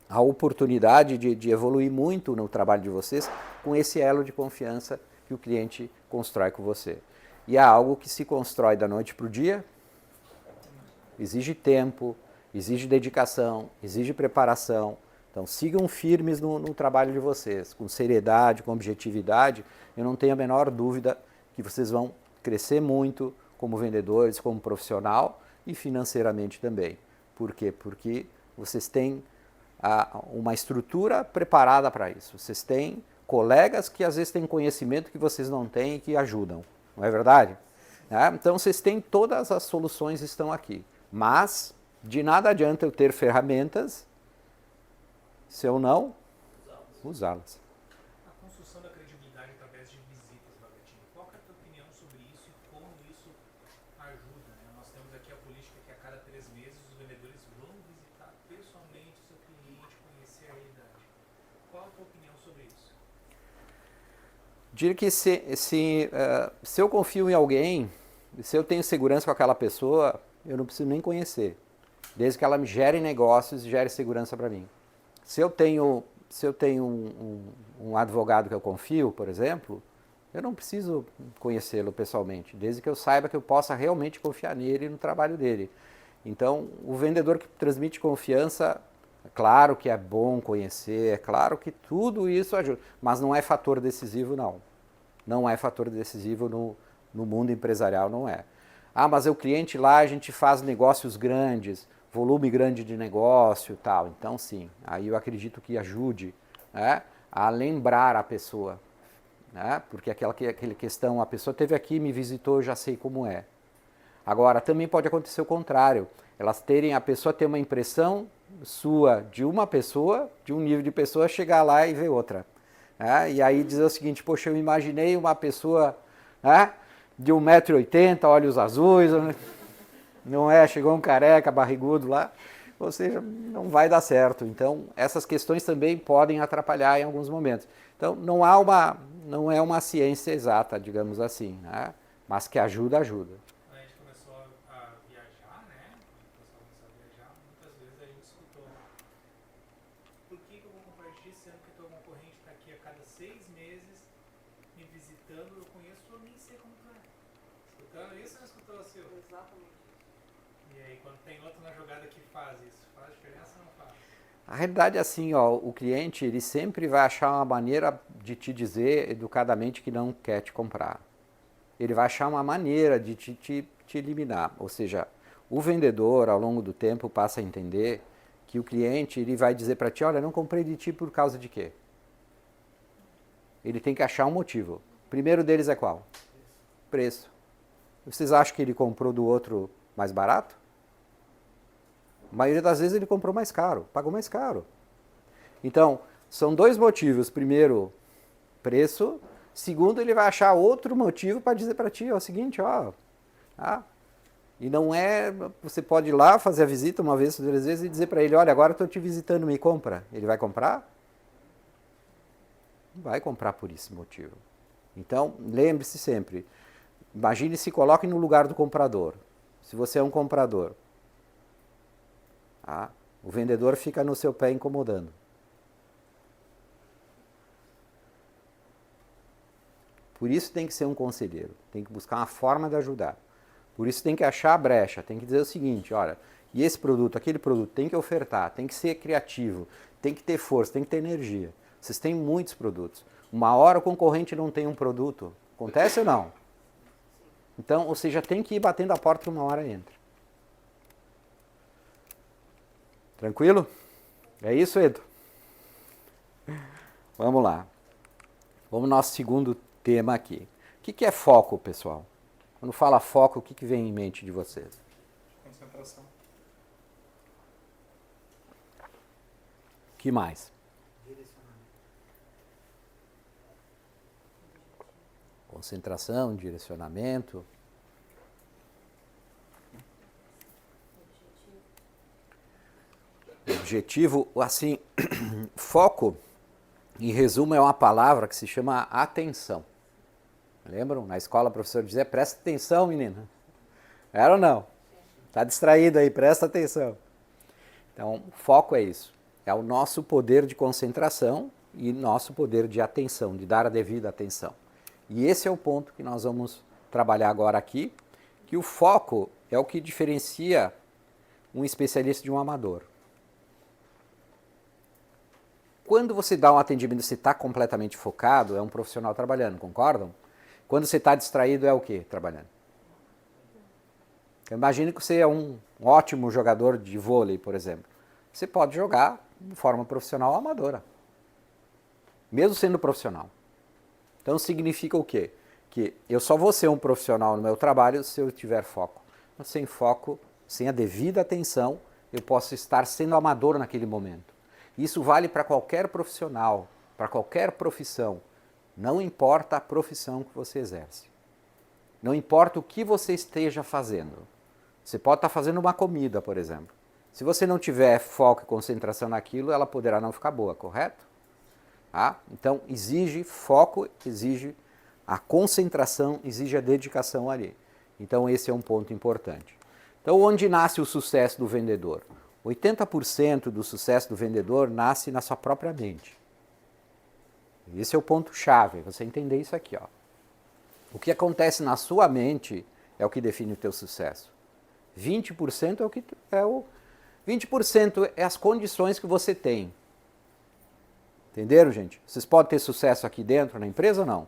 a oportunidade de evoluir muito no trabalho de vocês com esse elo de confiança que o cliente constrói com você. E é algo que se constrói da noite para o dia, exige tempo, exige dedicação, exige preparação. Então sigam firmes no trabalho de vocês, com seriedade, com objetividade. Eu não tenho a menor dúvida que vocês vão crescer muito como vendedores, como profissional e financeiramente também. Por quê? Porque vocês têm uma estrutura preparada para isso. Vocês têm colegas que às vezes têm conhecimento que vocês não têm e que ajudam. Não é verdade? Então vocês têm todas as soluções estão aqui. Mas de nada adianta eu ter ferramentas se eu não usá-las. A construção da credibilidade através de visitas, Babetinho. Qual que é a tua opinião sobre isso e como isso ajuda? Nós temos aqui a política que a cada 3 meses os vendedores vão visitar pessoalmente o seu cliente, conhecer a realidade. Qual a tua opinião sobre isso? Diria que se eu confio em alguém, se eu tenho segurança com aquela pessoa, eu não preciso nem conhecer. Desde que ela me gere negócios e gere segurança para mim. Se eu tenho um advogado que eu confio, por exemplo, eu não preciso conhecê-lo pessoalmente, desde que eu saiba que eu possa realmente confiar nele e no trabalho dele. Então, o vendedor que transmite confiança, é claro que é bom conhecer, é claro que tudo isso ajuda, mas não é fator decisivo, não. Não é fator decisivo no mundo empresarial, não é. Mas o cliente lá, a gente faz negócios grandes, volume grande de negócio e tal. Então, sim, aí eu acredito que ajude a lembrar a pessoa. Porque aquela questão, a pessoa esteve aqui, me visitou, eu já sei como é. Agora, também pode acontecer o contrário. A pessoa ter uma impressão sua de uma pessoa, de um nível de pessoa, chegar lá e ver outra. E aí dizer o seguinte, poxa, eu imaginei uma pessoa de 1,80 m, olhos azuis. Não é? Chegou um careca, barrigudo lá, ou seja, não vai dar certo. Então, essas questões também podem atrapalhar em alguns momentos. Então, não é uma ciência exata, digamos assim, né? Mas que ajuda, ajuda. Quando a gente começou a viajar, né? Quando o pessoal começou a viajar, muitas vezes a gente escutou: por que eu vou comprar X sendo que teu concorrente está aqui a cada 6 meses me visitando? Eu conheço, eu nem sei como tu é. Escutando isso, não escutou o seu? Exatamente. E aí, quando tem outro na jogada que faz isso, faz diferença ou não faz? A realidade é assim, ó, o cliente ele sempre vai achar uma maneira de te dizer educadamente que não quer te comprar. Ele vai achar uma maneira de te eliminar. Ou seja, o vendedor, ao longo do tempo, passa a entender que o cliente ele vai dizer para ti, olha, não comprei de ti por causa de quê? Ele tem que achar um motivo. O primeiro deles é qual? Preço. Vocês acham que ele comprou do outro mais barato? A maioria das vezes ele comprou mais caro, pagou mais caro. Então, são dois motivos. Primeiro, preço. Segundo, ele vai achar outro motivo para dizer para ti, é o seguinte, ó. E não é, você pode ir lá fazer a visita uma vez, 2 vezes e dizer para ele, olha, agora estou te visitando, me compra. Ele vai comprar? Não vai comprar por esse motivo. Então, lembre-se sempre, imagine se coloque no lugar do comprador. Se você é um comprador, o vendedor fica no seu pé incomodando. Por isso tem que ser um conselheiro, tem que buscar uma forma de ajudar. Por isso tem que achar a brecha, tem que dizer o seguinte, olha, e esse produto, aquele produto, tem que ofertar, tem que ser criativo, tem que ter força, tem que ter energia. Vocês têm muitos produtos. Uma hora o concorrente não tem um produto. Acontece ou não? Então, ou seja, tem que ir batendo a porta uma hora entra. Tranquilo? É isso, Edu? Vamos lá. Vamos ao nosso segundo tema aqui. O que é foco, pessoal? Quando fala foco, o que vem em mente de vocês? Concentração. O que mais? Concentração, direcionamento. Objetivo, assim, foco, em resumo, é uma palavra que se chama atenção. Lembram? Na escola o professor dizia, presta atenção, menina. Era ou não? Está distraído aí, presta atenção. Então, foco é isso. É o nosso poder de concentração e nosso poder de atenção, de dar a devida atenção. E esse é o ponto que nós vamos trabalhar agora aqui, que o foco é o que diferencia um especialista de um amador. Quando você dá um atendimento, você está completamente focado, é um profissional trabalhando, concordam? Quando você está distraído, é o quê trabalhando? Imagine que você é um ótimo jogador de vôlei, por exemplo. Você pode jogar de forma profissional ou amadora, mesmo sendo profissional. Então significa o quê? Que eu só vou ser um profissional no meu trabalho se eu tiver foco. Mas sem foco, sem a devida atenção, eu posso estar sendo amador naquele momento. Isso vale para qualquer profissional, para qualquer profissão. Não importa a profissão que você exerce. Não importa o que você esteja fazendo. Você pode estar fazendo uma comida, por exemplo. Se você não tiver foco e concentração naquilo, ela poderá não ficar boa, correto? Então, exige foco, exige a concentração, exige a dedicação ali. Então, esse é um ponto importante. Então, onde nasce o sucesso do vendedor? 80% do sucesso do vendedor nasce na sua própria mente. Esse é o ponto-chave, você entender isso aqui. Ó. O que acontece na sua mente é o que define o teu sucesso. 20% 20% é as condições que você tem. Entenderam, gente? Vocês podem ter sucesso aqui dentro na empresa ou não?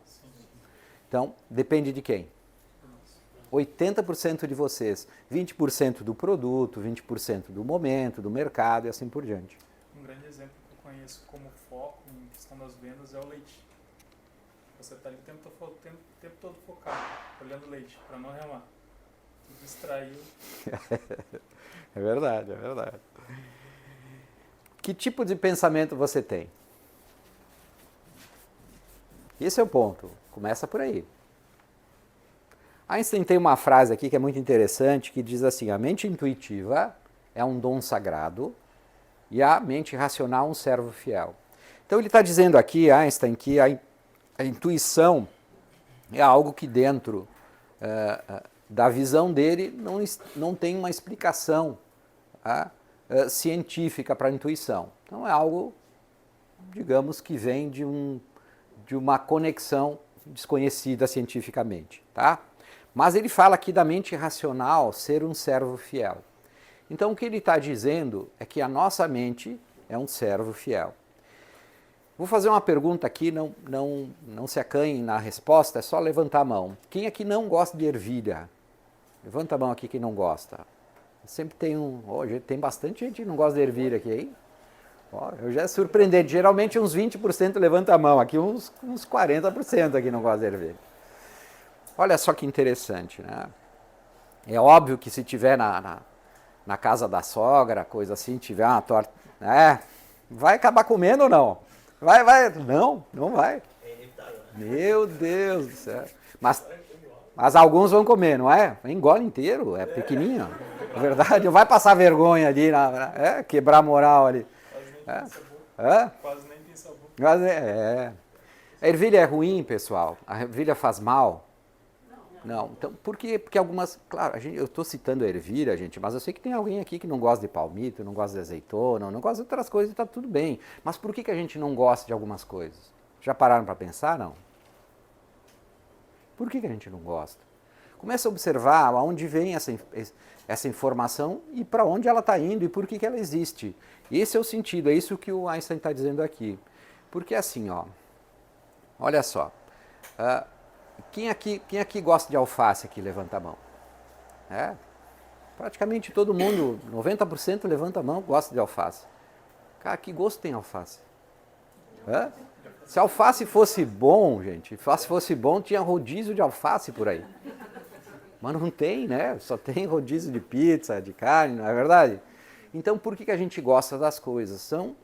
Então, depende de quem? 80% de vocês, 20% do produto, 20% do momento, do mercado e assim por diante. Um grande exemplo que eu conheço como foco em questão das vendas é o leite. Você está ali o tempo todo focado, olhando o leite, para não remar. Se distraiu. É verdade, é verdade. Que tipo de pensamento você tem? Esse é o ponto. Começa por aí. Einstein tem uma frase aqui que é muito interessante, que diz assim, a mente intuitiva é um dom sagrado e a mente racional um servo fiel. Então ele está dizendo aqui, Einstein, que a intuição é algo que dentro da visão dele não tem uma explicação científica para a intuição. Então é algo, digamos, que vem de uma conexão desconhecida cientificamente, tá? Mas ele fala aqui da mente racional ser um servo fiel. Então o que ele está dizendo é que a nossa mente é um servo fiel. Vou fazer uma pergunta aqui, não se acanhem na resposta, é só levantar a mão. Quem aqui não gosta de ervilha? Levanta a mão aqui quem não gosta. Sempre tem hoje tem bastante gente que não gosta de ervilha aqui, hein? Ó, eu já é surpreendente, geralmente uns 20% levanta a mão, aqui uns 40% aqui não gosta de ervilha. Olha só que interessante, né? É óbvio que se tiver na casa da sogra, coisa assim, tiver uma torta, vai acabar comendo ou não? Vai, não vai. Meu Deus do céu. Mas alguns vão comer, não é? Engole inteiro, é pequenininho. É verdade, vai passar vergonha ali, quebrar a moral ali. Quase nem tem sabor. A ervilha é ruim, pessoal? A ervilha faz mal? Não. Então, por quê? Porque algumas... Claro, eu estou citando a ervilha, gente, mas eu sei que tem alguém aqui que não gosta de palmito, não gosta de azeitona, não gosta de outras coisas e está tudo bem. Mas por que a gente não gosta de algumas coisas? Já pararam para pensar, não? Por que a gente não gosta? Começa a observar aonde vem essa informação e para onde ela está indo e por que ela existe. Esse é o sentido, é isso que o Einstein está dizendo aqui. Porque assim, olha só, quem aqui gosta de alface aqui, levanta a mão. Praticamente todo mundo, 90% levanta a mão, gosta de alface. Cara, que gosto tem alface? Se alface fosse bom, gente, tinha rodízio de alface por aí. Mas não tem, né? Só tem rodízio de pizza, de carne, não é verdade? Então, por que a gente gosta das coisas? São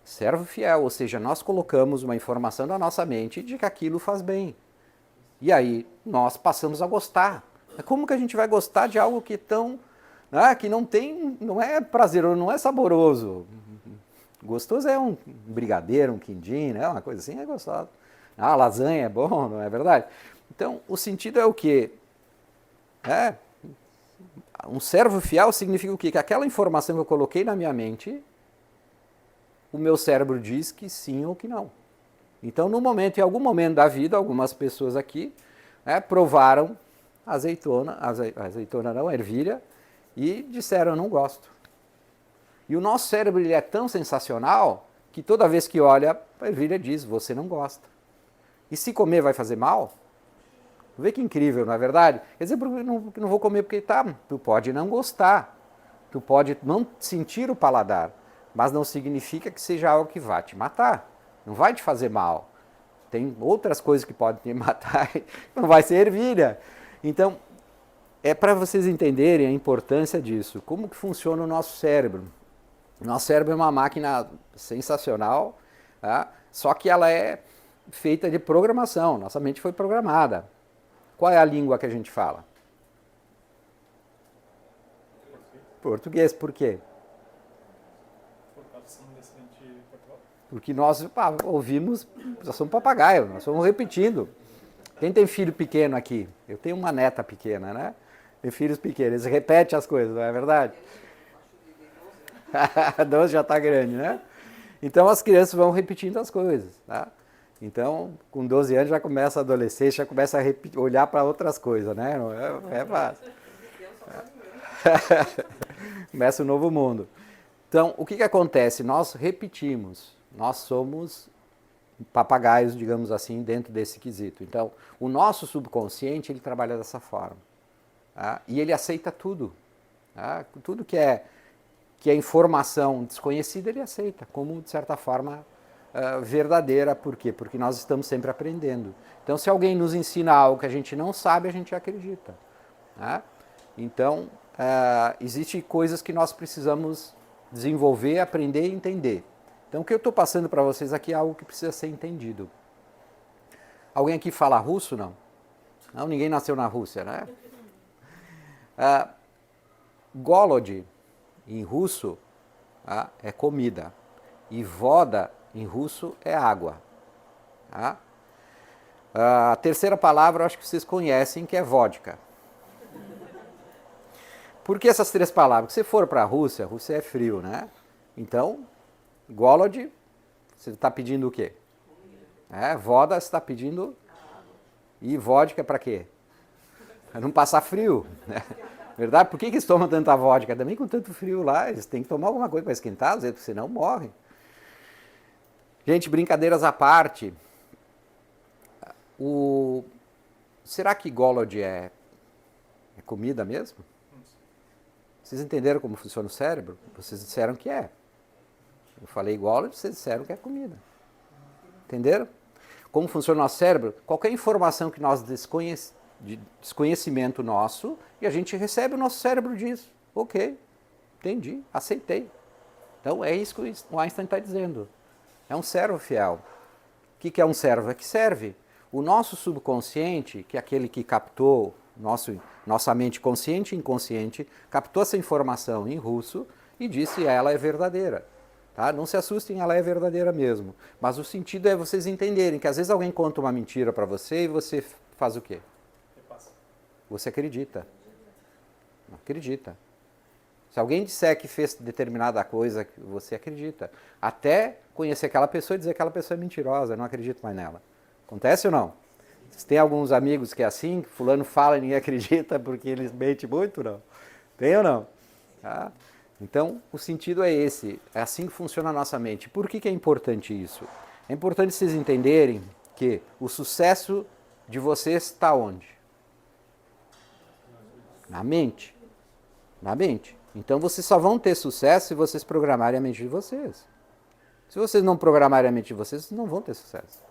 servo fiel, ou seja, nós colocamos uma informação na nossa mente de que aquilo faz bem. E aí, nós passamos a gostar. Como que a gente vai gostar de algo que que não é prazeroso, não é saboroso? Gostoso é um brigadeiro, um quindim, né? Uma coisa assim é gostoso. A lasanha é bom, não é verdade? Então, o sentido é o quê? Um servo fiel significa o quê? Que aquela informação que eu coloquei na minha mente, o meu cérebro diz que sim ou que não. Então, em algum momento da vida, algumas pessoas aqui provaram ervilha, e disseram, não gosto. E o nosso cérebro ele é tão sensacional que toda vez que olha, a ervilha diz, você não gosta. E se comer vai fazer mal? Vê que incrível, não é verdade? Quer dizer, não vou comer porque tu pode não gostar, tu pode não sentir o paladar, mas não significa que seja algo que vá te matar, não vai te fazer mal. Tem outras coisas que podem te matar, não vai ser ervilha. Então, é para vocês entenderem a importância disso, como que funciona o nosso cérebro. Nosso cérebro é uma máquina sensacional, só que ela é feita de programação, nossa mente foi programada. Qual é a língua que a gente fala? Português, por quê? Porque nós ouvimos, nós somos papagaio, nós somos repetindo. Quem tem filho pequeno aqui? Eu tenho uma neta pequena, né? Tem filhos pequenos, eles repetem as coisas, não é verdade? 12 já está grande, né? Então as crianças vão repetindo as coisas, tá? Então, com 12 anos já começa a adolescência, já começa a olhar para outras coisas, né? Não é fácil. Começa um novo mundo. Então, o que acontece? Nós repetimos, nós somos papagaios, digamos assim, dentro desse quesito. Então, o nosso subconsciente, ele trabalha dessa forma. E ele aceita tudo. Tudo que é informação desconhecida, ele aceita, como, de certa forma, verdadeira. Por quê? Porque nós estamos sempre aprendendo. Então, se alguém nos ensina algo que a gente não sabe, a gente acredita. Então, existem coisas que nós precisamos desenvolver, aprender e entender. Então, o que eu estou passando para vocês aqui é algo que precisa ser entendido. Alguém aqui fala russo, não? Não, ninguém nasceu na Rússia, né? Golod, em russo, é comida. E voda, em russo, é água. Tá? A terceira palavra, eu acho que vocês conhecem, que é vodka. Por que essas três palavras? Se você for para a Rússia é frio, né? Então, golod, você está pedindo o quê? Voda, você está pedindo... E vodka para quê? Para não passar frio, né? Verdade? Por que eles tomam tanta vodka? Também com tanto frio lá, eles têm que tomar alguma coisa para esquentar, às vezes, senão morrem. Gente, brincadeiras à parte, será que golod é comida mesmo? Vocês entenderam como funciona o cérebro? Vocês disseram que é. Eu falei golod, vocês disseram que é comida. Entenderam? Como funciona o nosso cérebro? Qualquer informação que nós de desconhecimento nosso, e a gente recebe, o nosso cérebro diz, ok, entendi, aceitei. Então é isso que o Einstein está dizendo. É um servo fiel. O que é um servo? É que serve. O nosso subconsciente, que é aquele que captou, nossa mente consciente e inconsciente, captou essa informação em russo e disse ela é verdadeira. Tá? Não se assustem, ela é verdadeira mesmo. Mas o sentido é vocês entenderem que às vezes alguém conta uma mentira para você e você faz o quê? Você acredita. Não acredita. Se alguém disser que fez determinada coisa, você acredita. Até conhecer aquela pessoa e dizer que aquela pessoa é mentirosa, eu não acredito mais nela. Acontece ou não? Você tem alguns amigos que é assim, que fulano fala e ninguém acredita porque eles mentem muito, não? Tem ou não? Tá? Então, o sentido é esse, é assim que funciona a nossa mente. Por que é importante isso? É importante vocês entenderem que o sucesso de vocês está onde? Na mente. Na mente. Então, vocês só vão ter sucesso se vocês programarem a mente de vocês. Se vocês não programarem a mente de vocês, vocês não vão ter sucesso.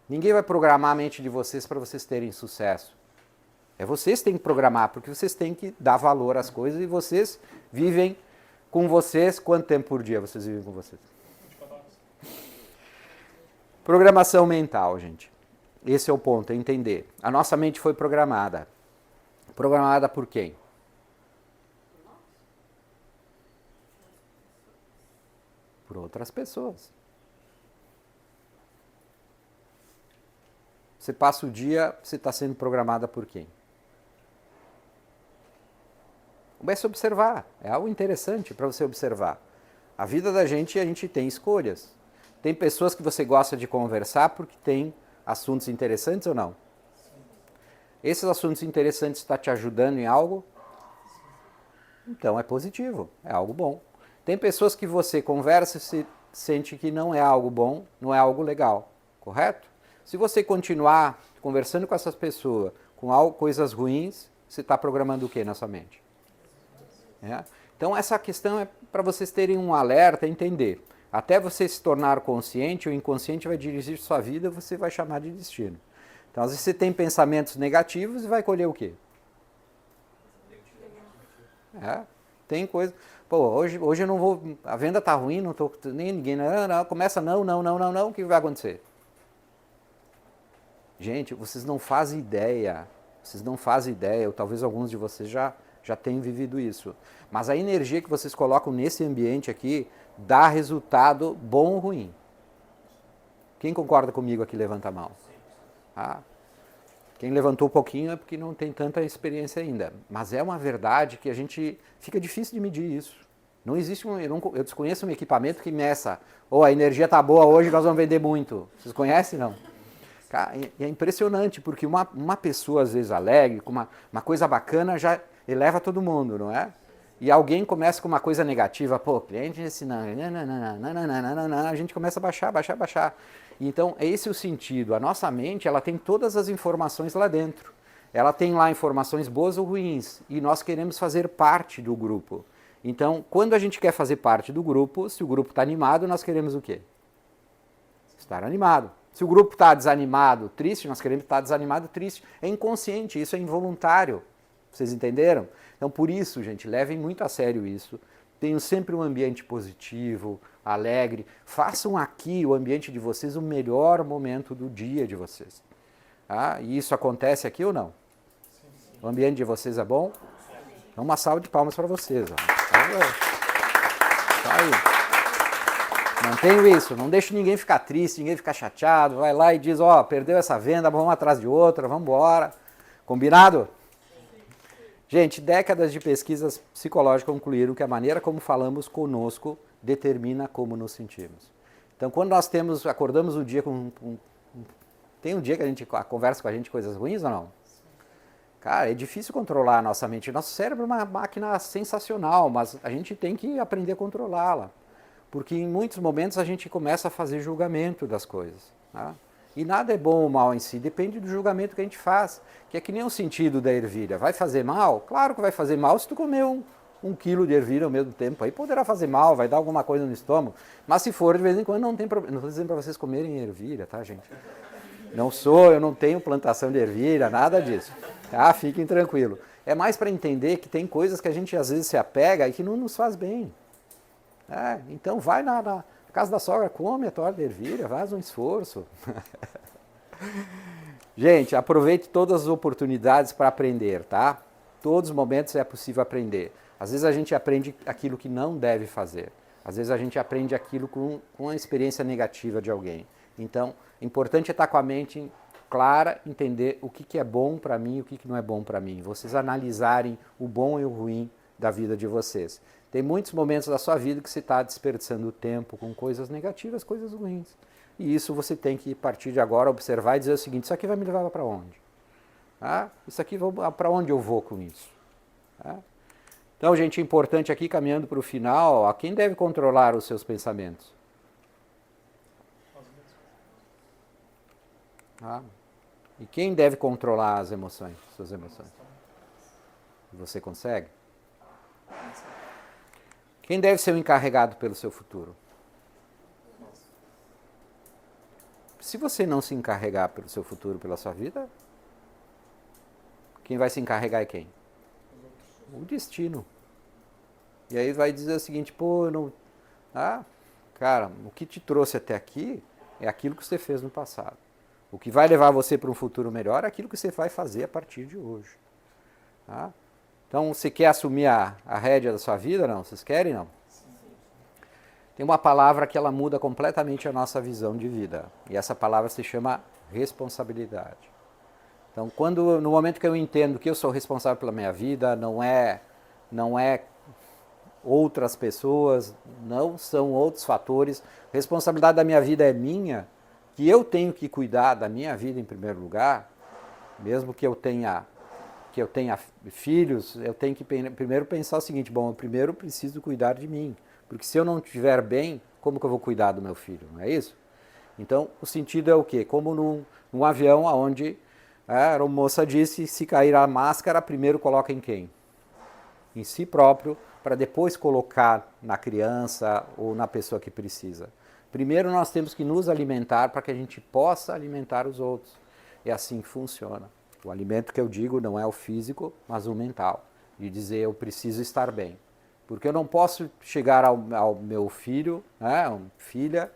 Ninguém vai programar a mente de vocês para vocês terem sucesso. É vocês que têm que programar, porque vocês têm que dar valor às coisas e vocês vivem com vocês. Quanto tempo por dia vocês vivem com vocês? 24 horas. Programação mental, gente. Esse é o ponto, é entender. A nossa mente foi programada. Programada por quem? Por outras pessoas. Você passa o dia, você está sendo programada por quem? Comece a observar, é algo interessante para você observar. A vida da gente, a gente tem escolhas. Tem pessoas que você gosta de conversar porque tem assuntos interessantes ou não? Esses assuntos interessantes estão te ajudando em algo? Então é positivo, é algo bom. Tem pessoas que você conversa e se sente que não é algo bom, não é algo legal, correto? Se você continuar conversando com essas pessoas com coisas ruins, você está programando o que na sua mente? Então essa questão é para vocês terem um alerta, entender. Até você se tornar consciente, o inconsciente vai dirigir sua vida, você vai chamar de destino. Então às vezes você tem pensamentos negativos e vai colher o quê? Tem coisa... Pô, hoje eu não vou... A venda está ruim, não estou... Nem ninguém... Não, começa não, o que vai acontecer? Gente, vocês não fazem ideia. Vocês não fazem ideia, ou talvez alguns de vocês já tenham vivido isso. Mas a energia que vocês colocam nesse ambiente aqui dá resultado bom ou ruim. Quem concorda comigo aqui, levanta a mão. Quem levantou um pouquinho é porque não tem tanta experiência ainda. Mas é uma verdade que a gente... Fica difícil de medir isso. Não existe eu desconheço um equipamento que meça. A energia está boa hoje, nós vamos vender muito. Vocês conhecem, não? É impressionante, porque uma pessoa, às vezes, alegre, com uma coisa bacana, já eleva todo mundo, não é? E alguém começa com uma coisa negativa, cliente ensinando, a gente começa a baixar. Então, esse é o sentido. A nossa mente, ela tem todas as informações lá dentro. Ela tem lá informações boas ou ruins, e nós queremos fazer parte do grupo. Então, quando a gente quer fazer parte do grupo, se o grupo está animado, nós queremos o quê? Estar animado. Se o grupo está desanimado, triste, nós queremos estar desanimado, triste. É inconsciente, isso é involuntário. Vocês entenderam? Então, por isso, gente, levem muito a sério isso. Tenham sempre um ambiente positivo, alegre. Façam aqui o ambiente de vocês o melhor momento do dia de vocês. Tá? E isso acontece aqui ou não? O ambiente de vocês é bom? Então, uma salva de palmas para vocês. Ó. Tá aí. Mantenho isso, não deixo ninguém ficar triste, ninguém ficar chateado. Vai lá e diz, ó, perdeu essa venda, vamos atrás de outra, vamos embora. Combinado? Gente, décadas de pesquisas psicológicas concluíram que a maneira como falamos conosco determina como nos sentimos. Então, quando nós acordamos o dia com... Tem um dia que a gente conversa com a gente coisas ruins ou não? Cara, é difícil controlar a nossa mente. Nosso cérebro é uma máquina sensacional, mas a gente tem que aprender a controlá-la. Porque em muitos momentos a gente começa a fazer julgamento das coisas. Tá? E nada é bom ou mal em si, depende do julgamento que a gente faz. Que é que nem o sentido da ervilha. Vai fazer mal? Claro que vai fazer mal se tu comer um quilo de ervilha ao mesmo tempo. Aí poderá fazer mal, vai dar alguma coisa no estômago. Mas se for, de vez em quando, não tem problema. Não estou dizendo para vocês comerem ervilha, tá, gente? Eu não tenho plantação de ervilha, nada disso. Tá? Fiquem tranquilos. É mais para entender que tem coisas que a gente às vezes se apega e que não nos faz bem. Então vai na casa da sogra, come a torta de ervilha, faz um esforço. Gente, aproveite todas as oportunidades para aprender, tá? Todos os momentos é possível aprender. Às vezes a gente aprende aquilo que não deve fazer. Às vezes a gente aprende aquilo com uma experiência negativa de alguém. Então, o importante é estar com a mente clara, entender o que é bom para mim e o que não é bom para mim. Vocês analisarem o bom e o ruim da vida de vocês. Tem muitos momentos da sua vida que você está desperdiçando tempo com coisas negativas, coisas ruins. E isso você tem que, a partir de agora, observar e dizer o seguinte, isso aqui vai me levar para onde? Isso aqui, para onde eu vou com isso? Então, gente, é importante aqui, caminhando para o final, quem deve controlar os seus pensamentos? E quem deve controlar as emoções, suas emoções? Você consegue? Quem deve ser o encarregado pelo seu futuro? Se você não se encarregar pelo seu futuro, pela sua vida, quem vai se encarregar é quem? O destino. E aí vai dizer o seguinte, cara, o que te trouxe até aqui é aquilo que você fez no passado. O que vai levar você para um futuro melhor é aquilo que você vai fazer a partir de hoje. Tá? Então, você quer assumir a rédea da sua vida? Não? Vocês querem? Não? Tem uma palavra que ela muda completamente a nossa visão de vida. E essa palavra se chama responsabilidade. Então, no momento que eu entendo que eu sou responsável pela minha vida, não é outras pessoas, não são outros fatores, a responsabilidade da minha vida é minha, que eu tenho que cuidar da minha vida em primeiro lugar, mesmo que eu tenha filhos, eu tenho que primeiro pensar o seguinte, eu primeiro preciso cuidar de mim, porque se eu não estiver bem, como que eu vou cuidar do meu filho, não é isso? Então, o sentido é o quê? Como num avião onde a moça disse, se cair a máscara, primeiro coloca em quem? Em si próprio, para depois colocar na criança ou na pessoa que precisa. Primeiro nós temos que nos alimentar para que a gente possa alimentar os outros. É assim que funciona. O alimento que eu digo não é o físico, mas o mental. De dizer, eu preciso estar bem. Porque eu não posso chegar ao meu filho, filha,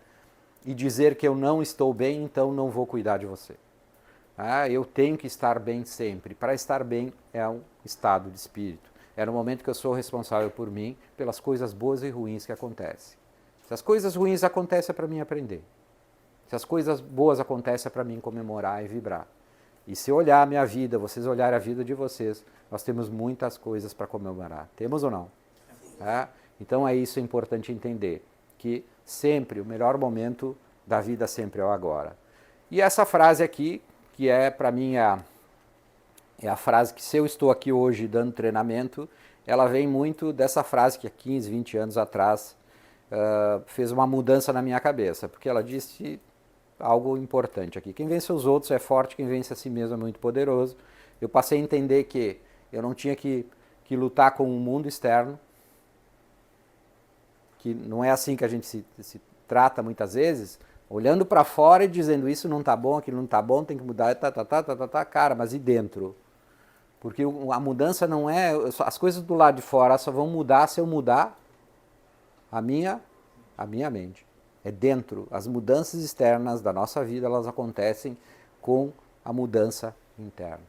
e dizer que eu não estou bem, então não vou cuidar de você. Eu tenho que estar bem sempre. Para estar bem é um estado de espírito. É no momento que eu sou responsável por mim, pelas coisas boas e ruins que acontecem. Se as coisas ruins acontecem é para mim aprender. Se as coisas boas acontecem é para mim comemorar e vibrar. E se olhar a minha vida, vocês olharem a vida de vocês, nós temos muitas coisas para comemorar. Temos ou não? Então é importante entender, que sempre o melhor momento da vida sempre é o agora. E essa frase aqui, que é para mim é a frase que, se eu estou aqui hoje dando treinamento, ela vem muito dessa frase que há 15, 20 anos atrás fez uma mudança na minha cabeça, porque ela disse algo importante aqui. Quem vence os outros é forte, quem vence a si mesmo é muito poderoso. Eu passei a entender que eu não tinha que lutar com o mundo externo, que não é assim que a gente se trata muitas vezes, olhando para fora e dizendo isso não está bom, aquilo não está bom, tem que mudar, cara, mas e dentro? Porque a mudança não é, as coisas do lado de fora só vão mudar se eu mudar a minha mente. É dentro. As mudanças externas da nossa vida, elas acontecem com a mudança interna.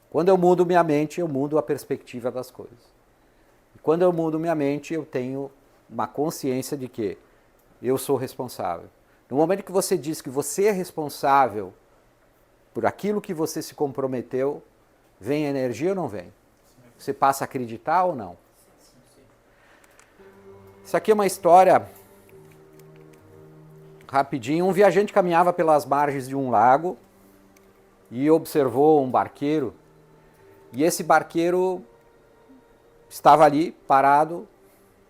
Quando eu mudo minha mente, eu mudo a perspectiva das coisas. E quando eu mudo minha mente, eu tenho uma consciência de que eu sou responsável. No momento que você diz que você é responsável por aquilo que você se comprometeu, vem energia ou não vem? Você passa a acreditar ou não? Isso aqui é uma história rapidinho. Um viajante caminhava pelas margens de um lago e observou um barqueiro. E esse barqueiro estava ali, parado,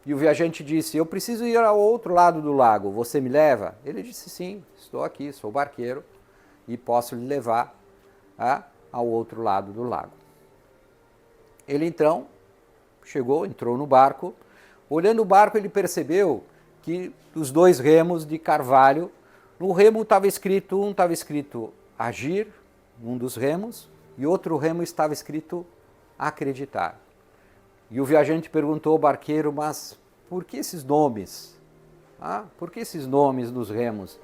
e o viajante disse: eu preciso ir ao outro lado do lago, você me leva? Ele disse: sim, estou aqui, sou barqueiro e posso lhe levar ao outro lado do lago. Ele então chegou, entrou no barco. Olhando o barco, ele percebeu que os dois remos de carvalho, no remo estava escrito, um estava escrito agir, um dos remos, e outro remo estava escrito acreditar. E o viajante perguntou ao barqueiro: mas por que esses nomes? Por que esses nomes dos remos?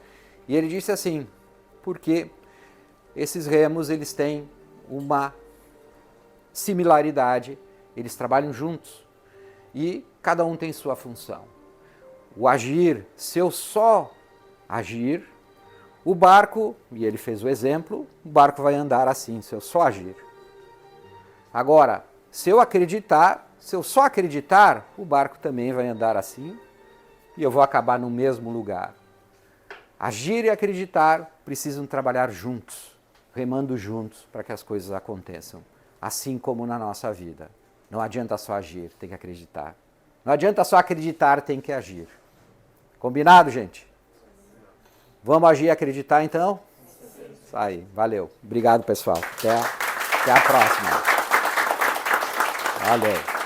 E ele disse assim: porque esses remos eles têm uma similaridade, eles trabalham juntos e cada um tem sua função. O agir, se eu só agir, o barco, e ele fez o exemplo, o barco vai andar assim, se eu só agir. Agora, se eu acreditar, se eu só acreditar, o barco também vai andar assim e eu vou acabar no mesmo lugar. Agir e acreditar precisam trabalhar juntos, remando juntos para que as coisas aconteçam. Assim como na nossa vida. Não adianta só agir, tem que acreditar. Não adianta só acreditar, tem que agir. Combinado, gente? Vamos agir e acreditar então? Isso aí, valeu. Obrigado, pessoal. Até a próxima. Valeu.